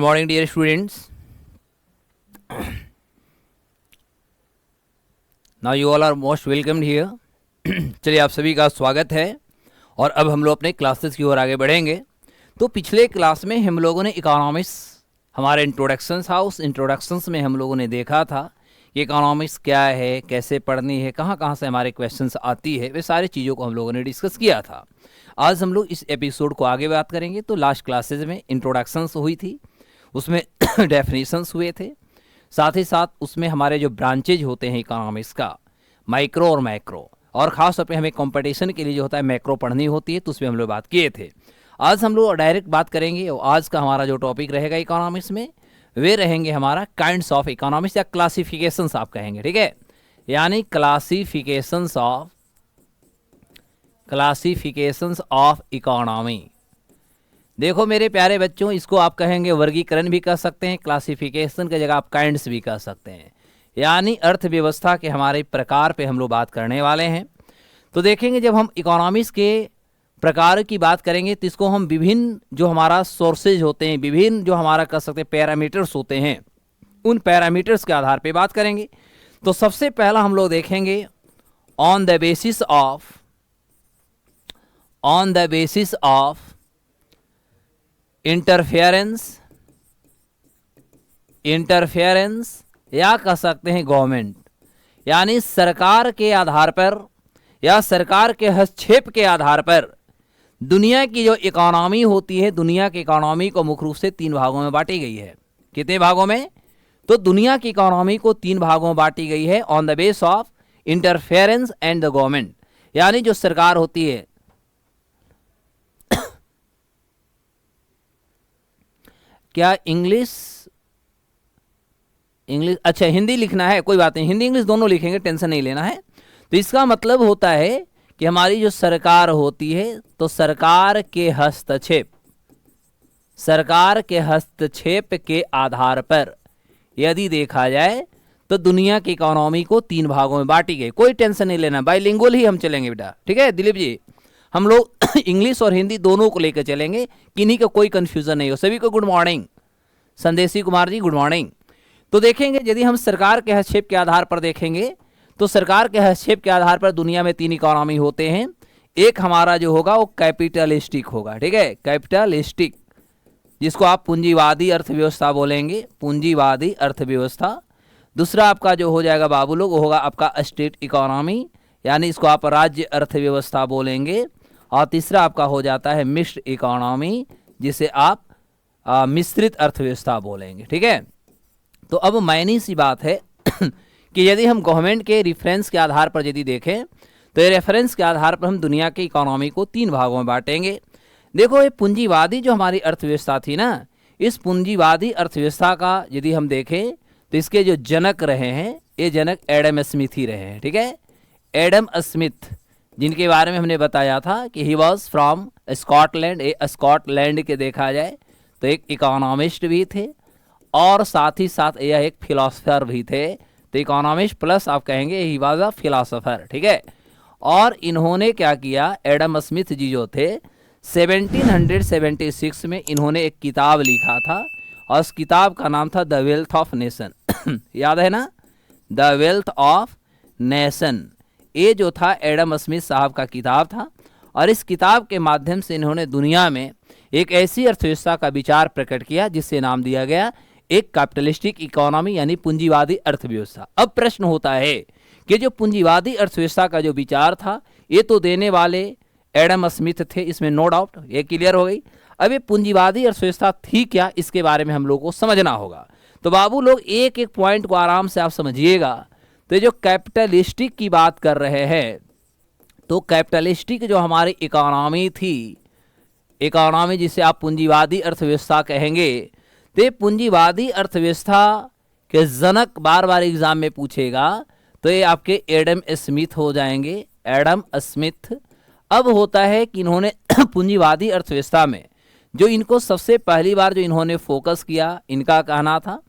morning dear students. Now you all are most welcomed here. चलिए आप सभी का स्वागत है और अब हम लोग अपने क्लासेस की ओर आगे बढ़ेंगे। तो पिछले क्लास में हम लोगों ने इकोनॉमिक्स हमारे इंट्रोडक्शंस था, उस इंट्रोडक्शंस में हम लोगों ने देखा था कि इकोनॉमिक्स क्या है, कैसे पढ़नी है, कहाँ कहाँ से हमारे क्वेश्चंस आती है, वे सारी चीज़ों को हम लोगों ने डिस्कस किया था। आज हम लोग इस एपिसोड को आगे बात करेंगे। तो लास्ट क्लासेज में इंट्रोडक्शंस हुई थी, उसमें डेफिनेशंस हुए थे, साथ ही साथ उसमें हमारे जो ब्रांचेज होते हैं इकोनॉमिक्स का, माइक्रो और मैक्रो, और ख़ास तौर पे हमें कंपटीशन के लिए जो होता है मैक्रो पढ़नी होती है, तो उसमें हम लोग बात किए थे। आज हम लोग डायरेक्ट बात करेंगे और आज का हमारा जो टॉपिक रहेगा इकोनॉमिक्स में वे रहेंगे हमारा काइंड्स ऑफ इकोनॉमिक्स या क्लासिफिकेशंस आप कहेंगे, ठीक है, यानी क्लासिफिकेशंस ऑफ इकोनॉमी। देखो मेरे प्यारे बच्चों, इसको आप कहेंगे वर्गीकरण भी कर सकते हैं, क्लासिफिकेशन की जगह आप काइंड्स भी कर सकते हैं, यानी अर्थव्यवस्था के हमारे प्रकार पे हम लोग बात करने वाले हैं। तो देखेंगे जब हम इकोनॉमिक्स के प्रकार की बात करेंगे तो इसको हम विभिन्न जो हमारा सोर्सेज होते हैं, विभिन्न जो हमारा कर सकते हैं पैरामीटर्स होते हैं, उन पैरामीटर्स के आधार पे बात करेंगे। तो सबसे पहला हम लोग देखेंगे on the basis of interference या कह सकते हैं गवर्नमेंट, यानी सरकार के आधार पर या सरकार के हस्तक्षेप के आधार पर दुनिया की जो इकोनॉमी होती है, दुनिया की इकोनॉमी को मुख्य रूप से 3 भागों में बांटी गई है। कितने भागों में? तो दुनिया की इकोनॉमी को 3 भागों में बांटी गई है on the base of interference and the government, यानी जो सरकार होती है क्या इंग्लिश अच्छा हिंदी लिखना है, कोई बात नहीं, हिंदी इंग्लिश दोनों लिखेंगे, टेंशन नहीं लेना है। तो इसका मतलब होता है कि हमारी जो सरकार होती है, तो सरकार के हस्तक्षेप के आधार पर यदि देखा जाए तो दुनिया की इकोनॉमी को 3 भागों में बांटी गई। कोई टेंशन नहीं लेना, बाइलिंगुअल ही हम चलेंगे बेटा, ठीक है दिलीप जी, हम लोग इंग्लिश और हिंदी दोनों को लेकर चलेंगे, किन्हीं का कोई कंफ्यूजन नहीं हो। सभी को good morning. संदेशी Kumar ji good morning. तो देखेंगे यदि हम सरकार के हस्तक्षेप के आधार पर देखेंगे तो सरकार के हस्तक्षेप के आधार पर दुनिया में 3 इकोनॉमी होते हैं। एक हमारा जो होगा वो कैपिटलिस्टिक होगा, ठीक है, कैपिटलिस्टिक, जिसको आप पूंजीवादी अर्थव्यवस्था बोलेंगे, पूंजीवादी अर्थव्यवस्था। दूसरा आपका जो हो जाएगा बाबू लोग, वो होगा आपका स्टेट इकोनॉमी, यानी इसको आप राज्य अर्थव्यवस्था बोलेंगे। और तीसरा आपका हो जाता है मिक्स्ड इकोनॉमी, जिसे आप मिश्रित अर्थव्यवस्था बोलेंगे, ठीक है। तो अब मायने सी बात है कि यदि हम गवर्नमेंट के रेफरेंस के आधार पर यदि देखें तो ये रेफरेंस के आधार पर हम दुनिया की इकोनॉमी को 3 भागों में बांटेंगे। देखो ये पूंजीवादी जो हमारी अर्थव्यवस्था थी ना, इस पूंजीवादी अर्थव्यवस्था का यदि हम देखें तो इसके जो जनक रहे हैं, ये जनक एडम स्मिथ ही रहे हैं, ठीक है, एडम स्मिथ, जिनके बारे में हमने बताया था कि he was from Scotland. Scotland के देखा जाए तो एक इकोनॉमिस्ट भी थे और साथ ही साथ यह एक फिलोसफर भी थे। तो इकोनॉमिस्ट प्लस आप कहेंगे ही वाज अ फिलोसफर, ठीक है। और इन्होंने क्या किया, एडम स्मिथ जी जो थे 1776 में इन्होंने एक किताब लिखा था और उस किताब का नाम था द वेल्थ ऑफ नेशन। याद है ना, द वेल्थ ऑफ नेशन, ये जो था एडम स्मिथ साहब का किताब था। और इस किताब के माध्यम से इन्होंने दुनिया में एक ऐसी अर्थव्यवस्था का विचार प्रकट किया जिससे नाम दिया गया एक कैपिटलिस्टिक इकोनॉमी, यानी पूंजीवादी अर्थव्यवस्था। अब प्रश्न होता है कि जो पूंजीवादी अर्थव्यवस्था का जो विचार था, ये तो देने वाले एडम स्मिथ थे, इसमें नो डाउट, ये क्लियर हो गई। अब ये पूंजीवादी अर्थव्यवस्था थी क्या, इसके बारे में हम लोग को समझना होगा। तो बाबू लोग एक एक पॉइंट को आराम से आप समझिएगा। तो जो कैपिटलिस्टिक की बात कर रहे हैं, तो कैपिटलिस्टिक जो हमारी इकोनॉमी थी, इकोनॉमी जिसे आप पूंजीवादी अर्थव्यवस्था कहेंगे, तो पूंजीवादी अर्थव्यवस्था के जनक बार बार एग्जाम में पूछेगा तो ये आपके एडम स्मिथ हो जाएंगे, एडम स्मिथ। अब होता है कि इन्होंने पूंजीवादी अर्थव्यवस्था में जो इनको सबसे पहली बार जो इन्होंने फोकस किया, इनका कहना था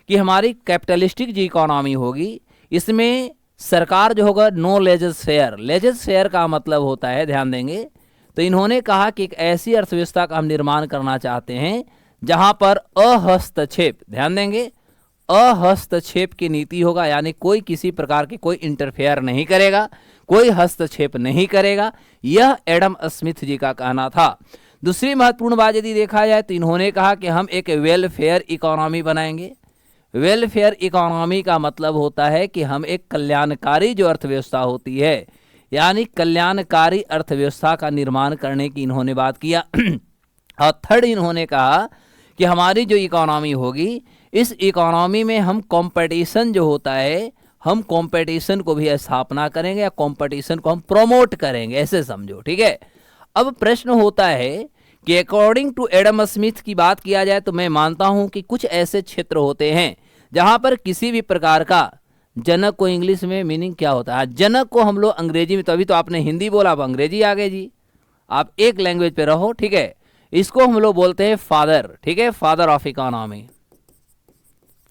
कि हमारी कैपिटलिस्टिक जो इकोनॉमी होगी, इसमें सरकार जो होगा नो लेजस फेयर, लेजस फेयर का मतलब होता है, ध्यान देंगे, तो इन्होंने कहा कि एक ऐसी अर्थव्यवस्था का हम निर्माण करना चाहते हैं जहां पर अहस्तक्षेप, ध्यान देंगे, अहस्तक्षेप की नीति होगा, यानी कोई किसी प्रकार की कोई इंटरफेयर नहीं करेगा, कोई हस्तक्षेप नहीं करेगा। यह एडम स्मिथ जी का कहना था। दूसरी महत्वपूर्ण बात यदि देखा जाए तो इन्होंने कहा कि हम एक वेलफेयर इकोनॉमी बनाएंगे। वेलफेयर इकोनॉमी का मतलब होता है कि हम एक कल्याणकारी जो अर्थव्यवस्था होती है, यानी कल्याणकारी अर्थव्यवस्था का निर्माण करने की इन्होंने बात किया। और थर्ड इन्होंने कहा कि हमारी जो इकोनॉमी होगी, इस इकोनॉमी में हम कंपटीशन जो होता है, हम कंपटीशन को भी स्थापना करेंगे या कंपटीशन को हम प्रमोट करेंगे, ऐसे समझो, ठीक है। अब प्रश्न होता है कि अकॉर्डिंग टू एडम स्मिथ की बात किया जाए तो मैं मानता हूं कि कुछ ऐसे क्षेत्र होते हैं जहां पर किसी भी प्रकार का, जनक को इंग्लिश में मीनिंग क्या होता है, जनक को हम लोग अंग्रेजी में, तो अभी तो आपने हिंदी बोला, अब अंग्रेजी आ गए जी, आप एक लैंग्वेज पे रहो, ठीक है। इसको हम लोग बोलते हैं फादर, ठीक है, father of economy,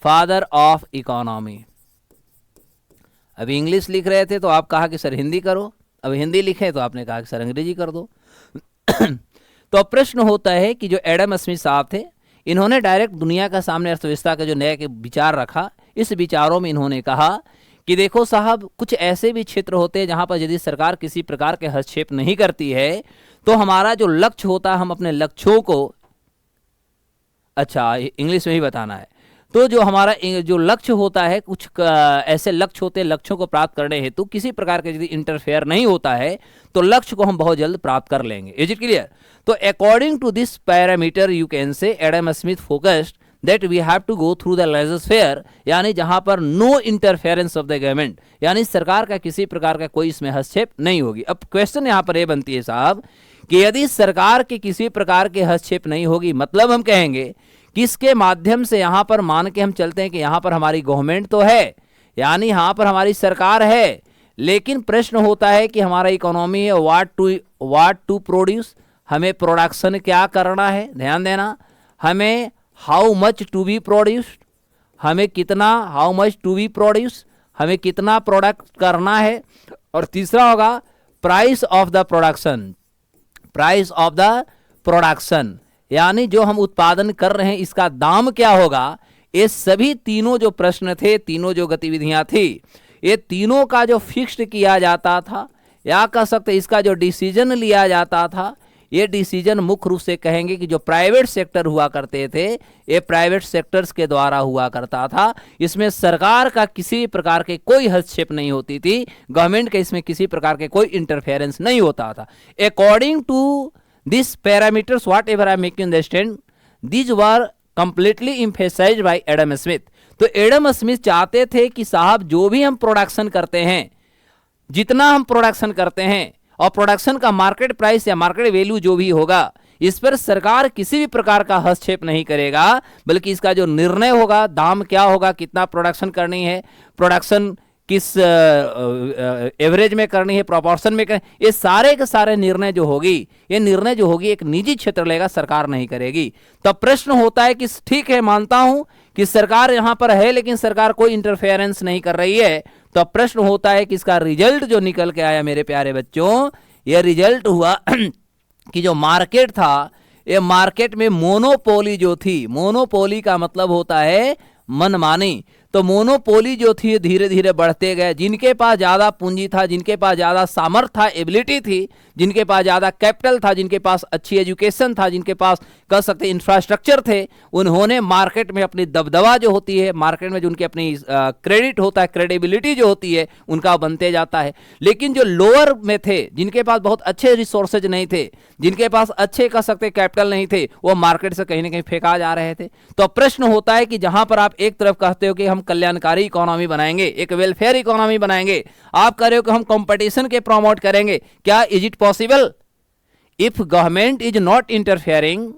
father of economy. अभी इंग्लिश लिख रहे थे तो आप कहा कि सर हिंदी करो, अब हिंदी लिखे तो आपने कहा कि सर अंग्रेजी कर दो। तो प्रश्न होता है कि जो एडम स्मिथ साहब थे, इन्होंने डायरेक्ट दुनिया का सामने अर्थव्यवस्था का जो नया के विचार रखा। इस विचारों में इन्होंने कहा कि देखो साहब, कुछ ऐसे भी क्षेत्र होते हैं जहां पर यदि सरकार किसी प्रकार के हस्तक्षेप नहीं करती है तो हमारा जो लक्ष्य होता है, हम अपने लक्ष्यों को, अच्छा इंग्लिश में ही बताना है, तो जो हमारा जो लक्ष्य होता है, कुछ ऐसे लक्ष्य होते हैं, लक्ष्यों को प्राप्त करने हेतु किसी प्रकार के यदि इंटरफेयर नहीं होता है तो लक्ष्य को हम बहुत जल्द प्राप्त कर लेंगे। Is it clear? तो according to this parameter you can say Adam Smith focused that we have to go through the legislature, यानी जहां पर no interference of the government, यानी सरकार का किसी प्रकार का कोई इसमें हस्तक्षेप नहीं होगी। अब क्वेश्चन यहां पर यह बनती है साहब कि यदि सरकार के किसी प्रकार के हस्तक्षेप नहीं होगी, मतलब हम कहेंगे किसके माध्यम से, यहां पर मान के हम चलते हैं कि यहां पर हमारी गवर्नमेंट तो है, यानी यहां पर हमारी सरकार है, लेकिन प्रश्न होता है कि हमारा इकोनॉमी है व्हाट टू प्रोड्यूस, हमें प्रोडक्शन क्या करना है, ध्यान देना, हमें how much to be produced, हमें कितना, how much to be produce, हमें कितना प्रोडक्ट करना है, और तीसरा होगा price of the production, price of the production, यानी जो हम उत्पादन कर रहे हैं इसका दाम क्या होगा। ये सभी तीनों जो प्रश्न थे, तीनों जो गतिविधियां थी, ये तीनों का जो फिक्स्ड किया जाता था, या कह सकते इसका जो डिसीजन लिया जाता था, ये डिसीजन मुख्य रूप से कहेंगे कि जो प्राइवेट सेक्टर हुआ करते थे, ये प्राइवेट सेक्टर्स के द्वारा हुआ करता था। इसमें सरकार का किसी प्रकार के कोई हस्तक्षेप नहीं होती थी, गवर्नमेंट के इसमें किसी प्रकार के कोई इंटरफेरेंस नहीं होता था। According to these parameters whatever I make you understand, these were completely emphasized by Adam Smith. तो एडम स्मिथ चाहते थे कि साहब जो भी हम प्रोडक्शन करते हैं, जितना हम प्रोडक्शन करते हैं, और प्रोडक्शन का मार्केट प्राइस या मार्केट वैल्यू जो भी होगा, इस पर सरकार किसी भी प्रकार का हस्तक्षेप नहीं करेगा, बल्कि इसका जो निर्णय होगा, दाम क्या होगा, कितना प्रोडक्शन करनी है, प्रोडक्शन किस एवरेज में करनी है, प्रोपोर्शन में करनी, ये सारे के सारे निर्णय जो होगी, ये निर्णय जो होगी एक निजी क्षेत्र लेगा, सरकार नहीं करेगी। तब प्रश्न होता है कि ठीक है, मानता हूं कि सरकार यहां पर है, लेकिन सरकार कोई इंटरफेरेंस नहीं कर रही है। तो प्रश्न होता है कि इसका रिजल्ट जो निकल के आया मेरे प्यारे बच्चों, यह रिजल्ट हुआ कि जो मार्केट था, ये मार्केट में मोनोपोली जो थी, मोनोपोली का मतलब होता है मनमानी, तो मोनोपोली जो थी धीरे धीरे बढ़ते गए। जिनके पास ज़्यादा पूंजी था, जिनके पास ज़्यादा सामर्थ्य था, एबिलिटी थी, जिनके पास ज़्यादा कैपिटल था, जिनके पास अच्छी एजुकेशन था, जिनके पास कह सकते इंफ्रास्ट्रक्चर थे, उन्होंने मार्केट में अपनी दबदबा जो होती है, मार्केट में जो उनकी अपनी क्रेडिट होता है, क्रेडिबिलिटी जो होती है, उनका बनते जाता है। लेकिन जो लोअर में थे, जिनके पास बहुत अच्छे रिसोर्सेज नहीं थे, जिनके पास अच्छे कह सकते कैपिटल नहीं थे, वो मार्केट से कहीं ना कहीं फेंका जा रहे थे। तो प्रश्न होता है कि जहां पर आप एक तरफ कहते हो कि हम कल्याणकारी इकोनॉमी बनाएंगे, एक वेलफेयर इकोनॉमी बनाएंगे, आप कह रहे हो कि हम कंपटीशन के प्रमोट करेंगे, क्या is it possible? If government is not interfering,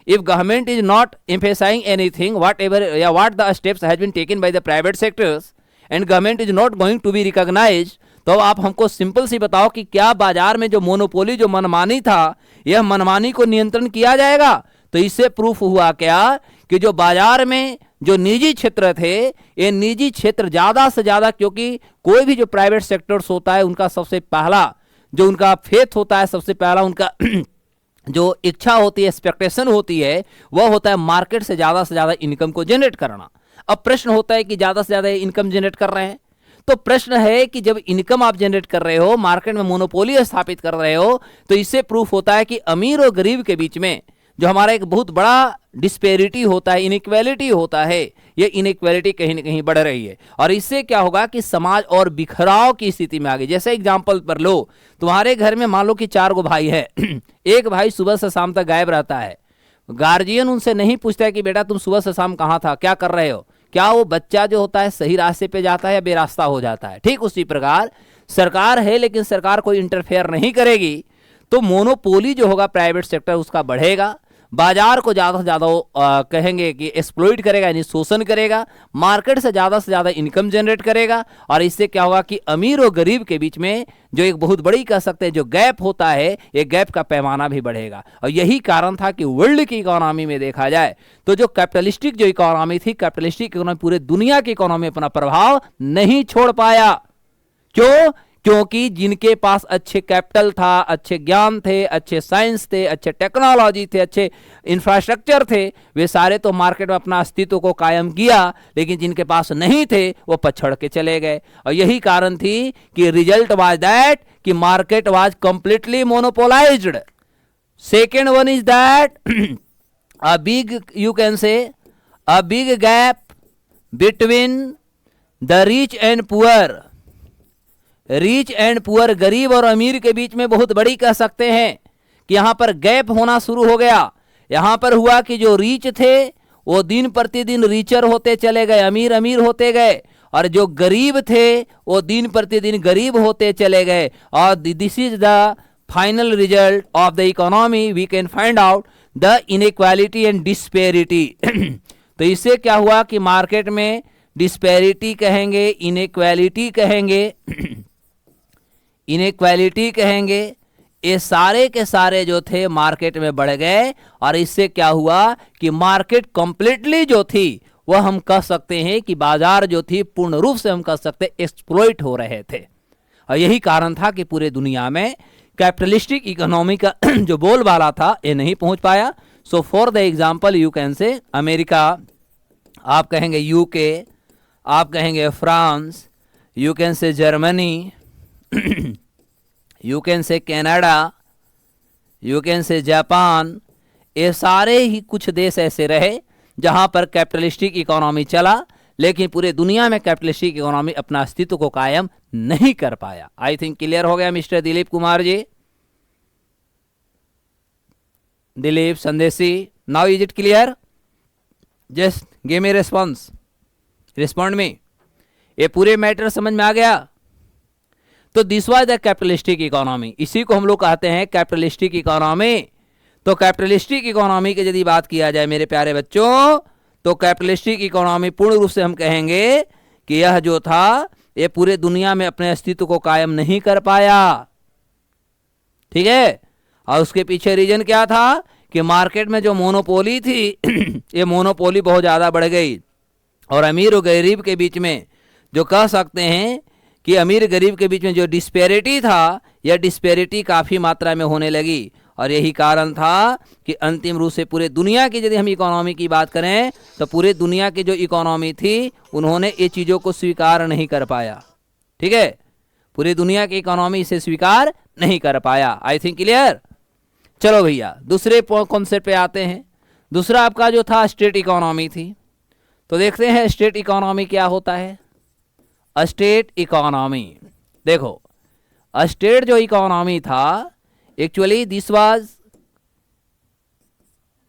if government is not emphasizing anything, whatever what the steps has been taken by the private sectors and government is not going to be recognized, तो आप हमको simple सी बताओ कि क्या बाजार में जो monopoly, जो मनमानी था, यह मनमानी को नियंत्रण किया जाएगा? तो इससे प्रूफ हुआ क्या कि जो बाजार में जो निजी क्षेत्र थे, ये निजी क्षेत्र ज्यादा से ज्यादा, क्योंकि कोई भी जो प्राइवेट सेक्टर्स होता है, उनका सबसे पहला जो उनका फेथ होता है, सबसे पहला उनका जो इच्छा होती है, एक्सपेक्टेशन होती है, वह होता है मार्केट से ज्यादा इनकम को जनरेट करना। अब प्रश्न होता है कि ज्यादा से ज्यादा इनकम जनरेट कर रहे हैं, तो प्रश्न है कि जब इनकम आप जनरेट कर रहे हो, मार्केट में मोनोपोली स्थापित कर रहे हो, तो इससे प्रूफ होता है कि अमीर और गरीब के बीच में जो हमारा एक बहुत बड़ा डिस्पेरिटी होता है, इनइक्वालिटी होता है, ये इनइक्वालिटी कहीं ना कहीं बढ़ रही है। और इससे क्या होगा कि समाज और बिखराव की स्थिति में आ गई। जैसे एग्जांपल पर लो, तुम्हारे घर में मान लो कि 4 गो भाई है एक भाई सुबह से शाम तक गायब रहता है, गार्जियन उनसे नहीं पूछता है कि बेटा तुम सुबह से शाम कहाँ था, क्या कर रहे हो, क्या वो बच्चा जो होता है सही रास्ते पे जाता है या बेरास्ता हो जाता है। ठीक उसी प्रकार सरकार है, लेकिन सरकार कोई इंटरफेयर नहीं करेगी, तो मोनोपोली जो होगा प्राइवेट सेक्टर उसका बढ़ेगा, बाजार को ज्यादा से ज्यादा कहेंगे कि एक्सप्लॉइट करेगा, यानी शोषण करेगा, मार्केट से ज्यादा इनकम जनरेट करेगा। और इससे क्या होगा कि अमीर और गरीब के बीच में जो एक बहुत बड़ी कह सकते हैं जो गैप होता है, ये गैप का पैमाना भी बढ़ेगा। और यही कारण था कि वर्ल्ड की इकोनॉमी में देखा जाए तो जो कैपिटलिस्टिक जो इकोनॉमी थी, कैपिटलिस्टिक इकोनॉमी पूरे दुनिया की इकोनॉमी अपना प्रभाव नहीं छोड़ पाया। क्यों? क्योंकि जिनके पास अच्छे कैपिटल था, अच्छे ज्ञान थे, अच्छे साइंस थे, अच्छे टेक्नोलॉजी थे, अच्छे इंफ्रास्ट्रक्चर थे, वे सारे तो मार्केट में अपना अस्तित्व को कायम किया, लेकिन जिनके पास नहीं थे वो पछड़ के चले गए। और यही कारण थी कि रिजल्ट वाज दैट कि market was completely monopolised. Second one is that a big, you can से a big gap between the rich and poor. Rich and poor, गरीब और अमीर के बीच में बहुत बड़ी कह सकते हैं कि यहां पर गैप होना शुरू हो गया। यहां पर हुआ कि जो रिच थे वो दिन प्रतिदिन रिचर होते चले गए, अमीर अमीर होते गए, और जो गरीब थे वो दिन प्रतिदिन गरीब होते चले गए। और this is the final result of the economy, we can find out the inequality and disparity. तो इससे क्या हुआ कि मार्केट में डिस्पेरिटी कहेंगे, इनइक्वालिटी कहेंगे, इनइक्वालिटी कहेंगे, ये सारे के सारे जो थे मार्केट में बढ़ गए। और इससे क्या हुआ कि मार्केट कंप्लीटली जो थी वह हम कह सकते हैं कि बाजार जो थी पूर्ण रूप से हम कह सकते एक्सप्लॉइट हो रहे थे। और यही कारण था कि पूरे दुनिया में कैपिटलिस्टिक इकोनॉमी का जो बोलबाला था ये नहीं पहुंच पाया। So for the example you can से अमेरिका, आप कहेंगे यूके, आप कहेंगे फ्रांस, यू कैन से जर्मनी, यू कैन से कनाडा, यू कैन से जापान, ये सारे ही कुछ देश ऐसे रहे जहां पर कैपिटलिस्टिक इकोनॉमी चला, लेकिन पूरे दुनिया में कैपिटलिस्टिक इकोनॉमी अपना अस्तित्व को कायम नहीं कर पाया। आई थिंक क्लियर हो गया mister Dilip Kumar ji, Dilip Sandeshi, now is it clear? Just give me response, respond me. ये पूरे मैटर समझ में आ गया? तो this was the capitalistic economy, इसी को हम लोग कहते हैं कैपिटलिस्टिक इकोनॉमी। तो कैपिटलिस्टिक इकोनॉमी की यदि बात किया जाए मेरे प्यारे बच्चों, तो कैपिटलिस्टिक इकोनॉमी पूर्ण रूप से हम कहेंगे कि यह जो था ये पूरे दुनिया में अपने अस्तित्व को कायम नहीं कर पाया। ठीक है, और उसके पीछे रीजन क्या था कि मार्केट में जो मोनोपोली थी ये मोनोपोली बहुत ज्यादा बढ़ गई, और अमीर और गरीब के बीच में जो कह सकते हैं कि अमीर गरीब के बीच में जो डिस्पेरिटी था, यह डिस्पेरिटी काफी मात्रा में होने लगी। और यही कारण था कि अंतिम रूप से पूरे दुनिया की यदि हम इकोनॉमी की बात करें तो पूरे दुनिया की जो इकोनॉमी थी उन्होंने ये चीज़ों को स्वीकार नहीं कर पाया। ठीक है, पूरी दुनिया की इकोनॉमी इसे स्वीकार नहीं कर पाया। आई थिंक क्लियर? चलो भैया दूसरे कॉन्सेप्ट पे आते हैं। दूसरा आपका जो था स्टेट इकोनॉमी थी। तो देखते हैं स्टेट इकोनॉमी क्या होता है। स्टेट इकोनॉमी, देखो स्टेट जो इकोनॉमी था actually this was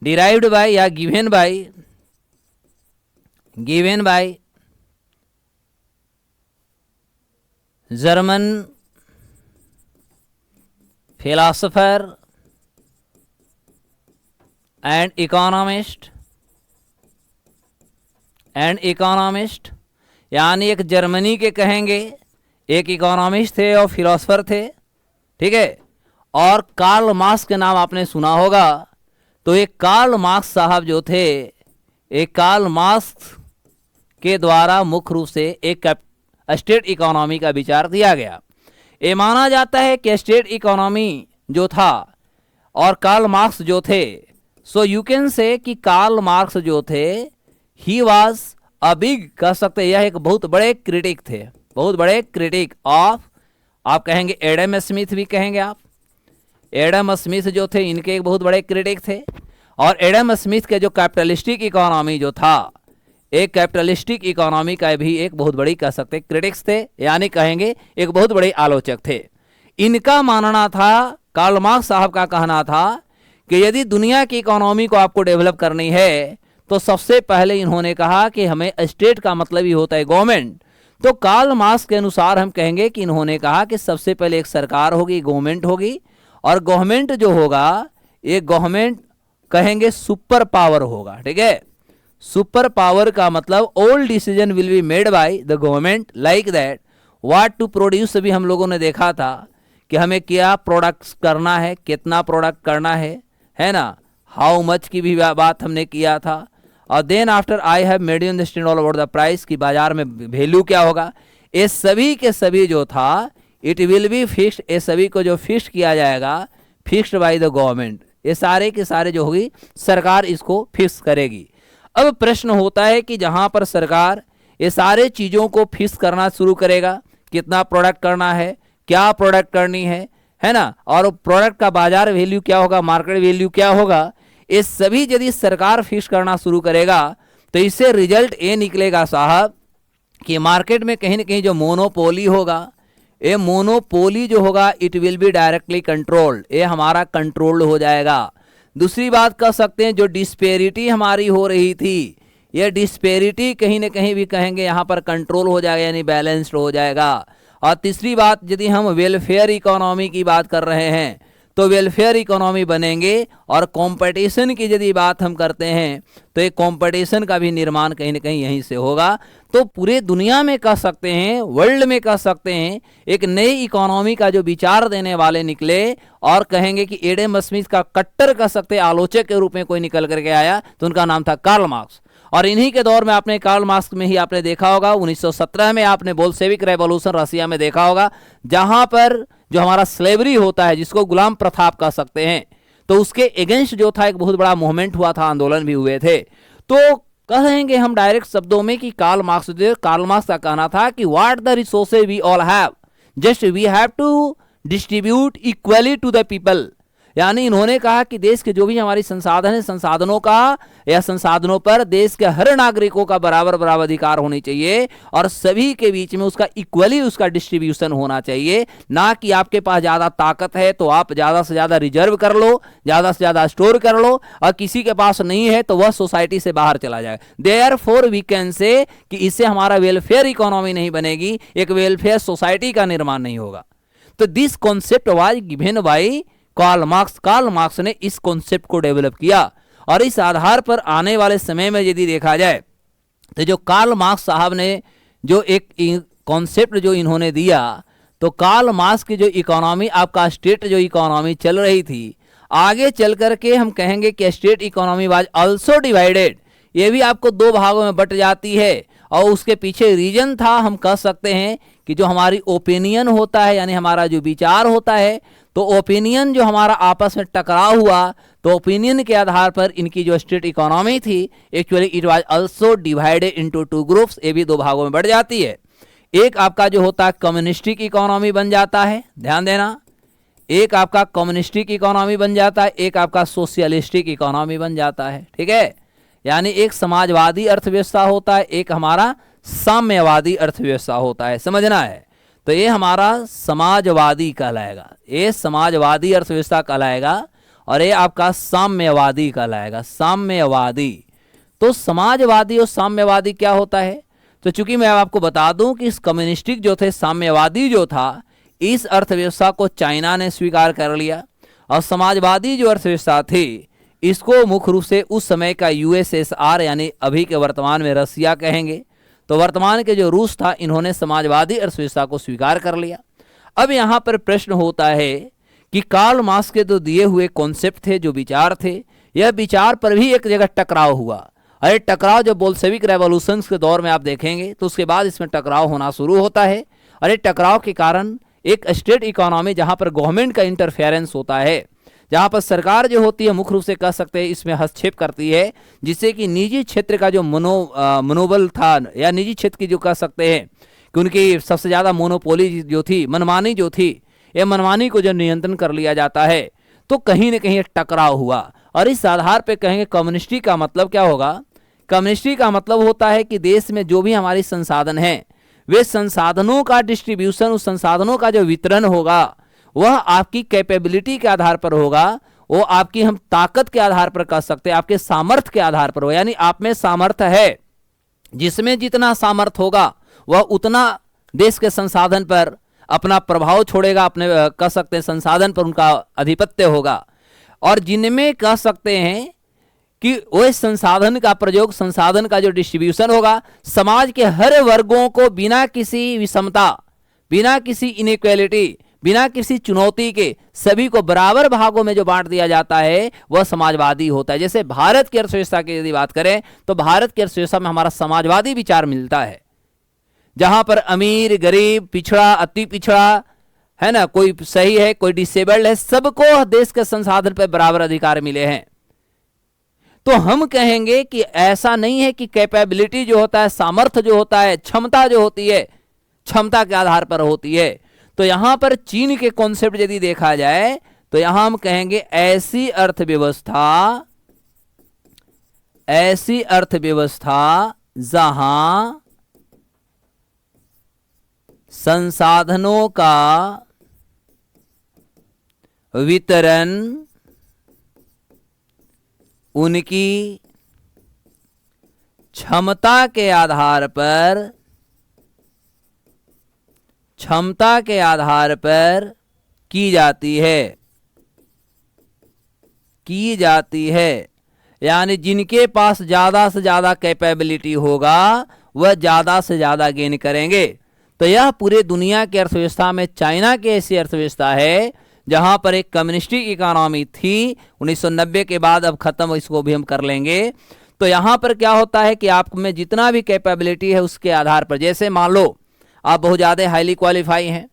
derived by या given by German philosopher and economist, यानी एक जर्मनी के कहेंगे एक इकोनॉमिस्ट थे और फिलोसोफर थे। ठीक है, और कार्ल मार्क्स के नाम आपने सुना होगा। तो एक कार्ल मार्क्स साहब जो थे, एक कार्ल मार्क्स के द्वारा मुख्य रूप से एक स्टेट इकोनॉमी का विचार दिया गया। ये माना जाता है कि स्टेट इकोनॉमी जो था और कार्ल मार्क्स जो थे, सो यू कैन से कि कार्ल मार्क्स जो थे ही वॉज अ बिग, कह सकते यह एक बहुत बड़े क्रिटिक थे, बहुत बड़े क्रिटिक ऑफ, आप कहेंगे एडम स्मिथ भी कहेंगे आप। एडम स्मिथ जो थे इनके एक बहुत बड़े क्रिटिक थे। और एडम स्मिथ के जो कैपिटलिस्टिक इकोनॉमी जो था, एक कैपिटलिस्टिक इकोनॉमी का भी एक बहुत बड़ी कह सकते क्रिटिक्स थे, यानी कहेंगे एक बहुत बड़े आलोचक थे। इनका मानना था, कार्ल मार्क्स साहब का कहना था कि यदि दुनिया की इकोनॉमी को आपको डेवलप करनी है तो सबसे पहले इन्होंने कहा कि हमें स्टेट का मतलब ही होता है गवर्नमेंट। तो कार्ल मार्क्स के अनुसार हम कहेंगे कि इन्होंने कहा कि सबसे पहले एक सरकार होगी, गवर्नमेंट होगी, और गवर्नमेंट जो होगा एक गवर्नमेंट कहेंगे सुपर पावर होगा, ठीक है। सुपर पावर का मतलब all decision will be made by the government, like that what to produce. अभी हम लोगों ने देखा था कि हमें क्या प्रोडक्ट्स करना है, कितना प्रोडक्ट करना है ना, हाउ मच की भी बात हमने किया था। और then after I have made you understand all about the price, की बाजार में वैल्यू क्या होगा। ये सभी के सभी जो था इट विल बी फिक्स्ड, ये सभी को जो फिक्स किया जाएगा फिक्स्ड बाय द गवर्नमेंट, ये सारे के सारे जो होगी सरकार इसको फिक्स करेगी। अब प्रश्न होता है कि जहां पर सरकार ये सारे चीजों को फिक्स करना शुरू करेगा, कितना प्रोडक्ट करना है, क्या प्रोडक्ट करनी है ना, और प्रोडक्ट का बाजार वैल्यू क्या होगा, मार्केट वैल्यू क्या होगा, ये सभी यदि सरकार फिक्स करना शुरू करेगा तो इससे रिजल्ट ये निकलेगा साहब कि मार्केट में कहीं ना कहीं जो मोनोपोली होगा, ये मोनोपोली जो होगा it will be directly controlled, ये हमारा कंट्रोल्ड हो जाएगा। दूसरी बात कह सकते हैं जो डिस्पेरिटी हमारी हो रही थी, यह डिस्पेरिटी कहीं ना कहीं भी कहेंगे यहाँ पर कंट्रोल हो जाएगा, यानी बैलेंस्ड हो जाएगा। और तीसरी बात, यदि हम वेलफेयर इकोनॉमी की बात कर रहे हैं तो वेलफेयर इकोनॉमी बनेंगे। और कंपटीशन की यदि बात हम करते हैं तो एक कंपटीशन का भी निर्माण कहीं ना कहीं यहीं से होगा। तो पूरे दुनिया में कह सकते हैं, वर्ल्ड में कह सकते हैं, एक नई इकोनॉमी का जो विचार देने वाले निकले, और कहेंगे कि एडम स्मिथ का कट्टर कह सकते आलोचक के रूप में कोई निकल करके आया तो उनका नाम था कार्ल मार्क्स। और इन्हीं के दौर में आपने कार्ल मार्क्स में ही आपने देखा होगा 1917 में आपने बोल्शेविक रेवोल्यूशन रसिया में देखा होगा, जहां पर जो हमारा स्लेवरी होता है जिसको गुलाम प्रथा आप कह सकते हैं, तो उसके अगेंस्ट जो था एक बहुत बड़ा मूवमेंट हुआ था, आंदोलन भी हुए थे। तो कहेंगे हम डायरेक्ट शब्दों में कि कार्ल मार्क्स का कहना था कि what the resources we all have, just we have to distribute equally to the people. यानी इन्होंने कहा कि देश के जो भी हमारी संसाधन है, संसाधनों का या संसाधनों पर देश के हर नागरिकों का बराबर बराबर अधिकार होनी चाहिए, और सभी के बीच में उसका इक्वली उसका डिस्ट्रीब्यूशन होना चाहिए। ना कि आपके पास ज्यादा ताकत है तो आप ज्यादा से ज्यादा रिजर्व कर लो, ज्यादा से ज्यादा स्टोर कर लो, और किसी के पास नहीं है तो वह सोसाइटी से बाहर चला जाए। देयरफॉर वी कैन से कि इससे हमारा वेलफेयर इकोनॉमी नहीं बनेगी, एक वेलफेयर सोसाइटी का निर्माण नहीं होगा। तो this concept was given by Karl Marx ने इस कॉन्सेप्ट को डेवलप किया। और इस आधार पर आने वाले समय में यदि देखा जाए तो जो कार्ल मार्क्स साहब ने जो एक कॉन्सेप्ट जो इन्होंने दिया, तो कार्ल मार्क्स की जो इकोनॉमी, आपका स्टेट जो इकोनॉमी चल रही थी, आगे चल करके हम कहेंगे कि state economy was also divided, ये भी आपको दो भागों में बट जाती है। और उसके पीछे रीजन था, हम कह सकते हैं कि जो हमारी ओपिनियन होता है, यानी हमारा जो विचार होता है, तो ओपिनियन जो हमारा आपस में टकराव हुआ, तो ओपिनियन के आधार पर इनकी जो स्टेट इकोनॉमी थी actually it was also divided into two groups, ये भी दो भागों में बढ़ जाती है। एक आपका जो होता है कम्युनिस्टिक इकोनॉमी बन जाता है, ध्यान देना, एक आपका कम्युनिस्टिक इकोनॉमी बन जाता है, एक आपका सोशलिस्टिक इकोनॉमी बन जाता है, ठीक है। यानी एक समाजवादी अर्थव्यवस्था होता है, एक हमारा साम्यवादी अर्थव्यवस्था होता है, समझना है। तो ये हमारा समाजवादी कहलाएगा, ये समाजवादी अर्थव्यवस्था कहलाएगा, और ये आपका साम्यवादी कहलाएगा, साम्यवादी। तो समाजवादी और साम्यवादी क्या होता है, तो चूंकि मैं आपको बता दूं कि इस कम्युनिस्टिक जो थे, साम्यवादी जो था, इस अर्थव्यवस्था को चाइना ने स्वीकार कर लिया, और समाजवादी जो अर्थव्यवस्था थी इसको मुख्य रूप से उस समय का यूएसएसआर यानी अभी के वर्तमान में रसिया कहेंगे, तो वर्तमान के जो रूस था, इन्होंने समाजवादी अर्थव्यवस्था को स्वीकार कर लिया। अब यहाँ पर प्रश्न होता है कि कार्ल मार्क्स के जो दिए हुए कॉन्सेप्ट थे, जो विचार थे, यह विचार पर भी एक जगह टकराव हुआ। अरे टकराव जब बोल्शेविक रेवोल्यूशन के दौर में आप देखेंगे तो उसके बाद इसमें टकराव होना शुरू होता है। अरे टकराव के कारण एक स्टेट इकोनॉमी जहाँ पर गवर्नमेंट का इंटरफेरेंस होता है, जहां पर सरकार जो होती है मुख्य रूप से कह सकते हैं इसमें हस्तक्षेप करती है, जिससे कि निजी क्षेत्र का जो मनोबल था या निजी क्षेत्र की जो कह सकते हैं कि उनकी सबसे ज्यादा मोनोपोली जो थी, मनमानी जो थी, ये मनमानी को जो नियंत्रण कर लिया जाता है, तो कहीं ना कहीं एक टकराव हुआ। और इस आधार पर कहेंगे कम्युनिस्टी का मतलब क्या होगा? कम्युनिस्टी का मतलब होता है कि देश में जो भी हमारी संसाधन हैं, वे संसाधनों का डिस्ट्रीब्यूशन, उस संसाधनों का जो वितरण होगा वह आपकी कैपेबिलिटी के आधार पर होगा, वो आपकी हम ताकत के आधार पर कह सकते हैं, आपके सामर्थ्य के आधार पर हो। यानी आप में सामर्थ्य है, जिसमें जितना सामर्थ्य होगा वह उतना देश के संसाधन पर अपना प्रभाव छोड़ेगा, अपने कह सकते हैं संसाधन पर उनका आधिपत्य होगा। और जिनमें कह सकते हैं कि वह संसाधन का प्रयोग, संसाधन का जो डिस्ट्रीब्यूशन होगा, समाज के हर वर्गों को बिना किसी विषमता, बिना किसी इनइक्वालिटी, बिना किसी चुनौती के सभी को बराबर भागों में जो बांट दिया जाता है, वह समाजवादी होता है। जैसे भारत की अर्थव्यवस्था की यदि बात करें तो भारत की अर्थव्यवस्था में हमारा समाजवादी विचार मिलता है, जहां पर अमीर, गरीब, पिछड़ा, अति पिछड़ा है ना, कोई सही है, कोई डिसेबल्ड है, सबको देश के संसाधन पर बराबर अधिकार मिले हैं। तो हम कहेंगे कि ऐसा नहीं है कि कैपेबिलिटी जो होता है, सामर्थ्य जो होता है, क्षमता जो होती है, क्षमता के आधार पर होती है। तो यहां पर चीन के कॉन्सेप्ट यदि देखा जाए तो यहां हम कहेंगे ऐसी अर्थव्यवस्था जहां संसाधनों का वितरण उनकी क्षमता के आधार पर की जाती है। यानी जिनके पास ज्यादा से ज्यादा कैपेबिलिटी होगा वह ज्यादा से ज्यादा गेन करेंगे। तो यह पूरे दुनिया की अर्थव्यवस्था में चाइना की ऐसी अर्थव्यवस्था है जहां पर एक कम्युनिस्टिक इकोनॉमी थी 1990 के बाद, अब खत्म, इसको भी हम कर लेंगे। तो यहां पर क्या होता है कि आप में जितना भी कैपेबिलिटी है उसके आधार पर, जैसे मान लो आप बहुत ज़्यादा हाईली क्वालिफाई हैं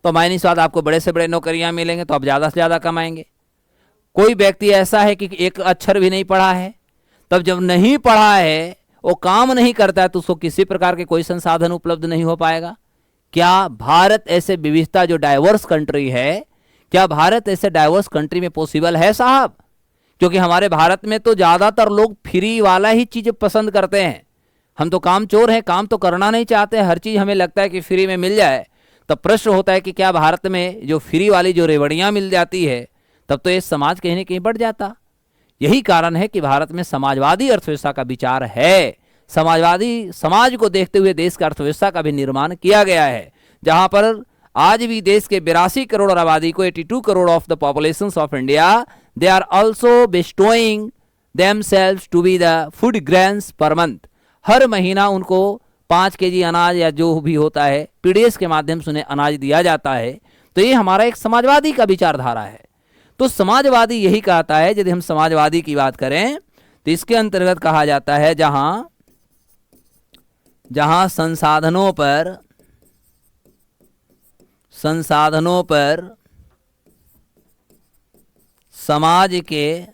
तो मायने स्वाद आपको बड़े से बड़े नौकरियां मिलेंगे, तो आप ज़्यादा से ज़्यादा कमाएंगे। कोई व्यक्ति ऐसा है कि एक अक्षर भी नहीं पढ़ा है, तब जब नहीं पढ़ा है, वो काम नहीं करता है, तो उसको किसी प्रकार के कोई संसाधन उपलब्ध नहीं हो पाएगा। क्या भारत ऐसे विविधता जो डाइवर्स कंट्री है, क्या भारत ऐसे डाइवर्स कंट्री में पॉसिबल है साहब? क्योंकि हमारे भारत में तो ज़्यादातर लोग फ्री वाला ही चीज़ पसंद करते हैं। हम तो काम चोर हैं, काम तो करना नहीं चाहते, हर चीज़ हमें लगता है कि फ्री में मिल जाए। तब प्रश्न होता है कि क्या भारत में जो फ्री वाली जो रेवड़ियाँ मिल जाती है, तब तो ये समाज कहीं ना कहीं बढ़ जाता। यही कारण है कि भारत में समाजवादी अर्थव्यवस्था का विचार है। समाजवादी समाज को देखते हुए देश का अर्थव्यवस्था का भी निर्माण किया गया है, जहां पर आज भी देश के 82 करोड़ आबादी को, 82 crore of the population of India, they are also bestowing themselves to be the food grains per month. हर महीना उनको 5 केजी अनाज या जो भी होता है पीडीएस के माध्यम से उन्हें अनाज दिया जाता है। तो ये हमारा एक समाजवादी का विचारधारा है। तो समाजवादी यही कहता है, यदि हम समाजवादी की बात करें तो इसके अंतर्गत कहा जाता है जहां संसाधनों पर समाज के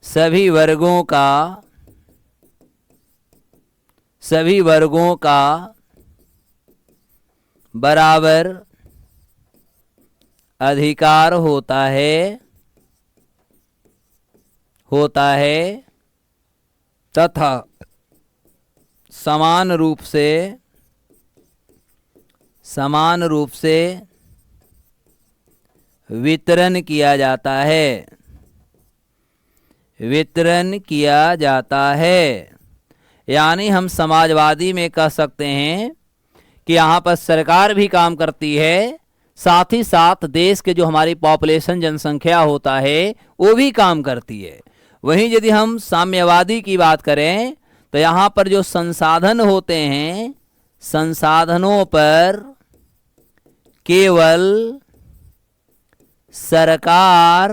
सभी वर्गों का बराबर अधिकार होता है तथा समान रूप से वितरण किया जाता है। यानी हम समाजवादी में कह सकते हैं कि यहाँ पर सरकार भी काम करती है, साथ ही साथ देश के जो हमारी पॉपुलेशन, जनसंख्या होता है, वो भी काम करती है। वहीं यदि हम साम्यवादी की बात करें तो यहाँ पर जो संसाधन होते हैं, संसाधनों पर केवल सरकार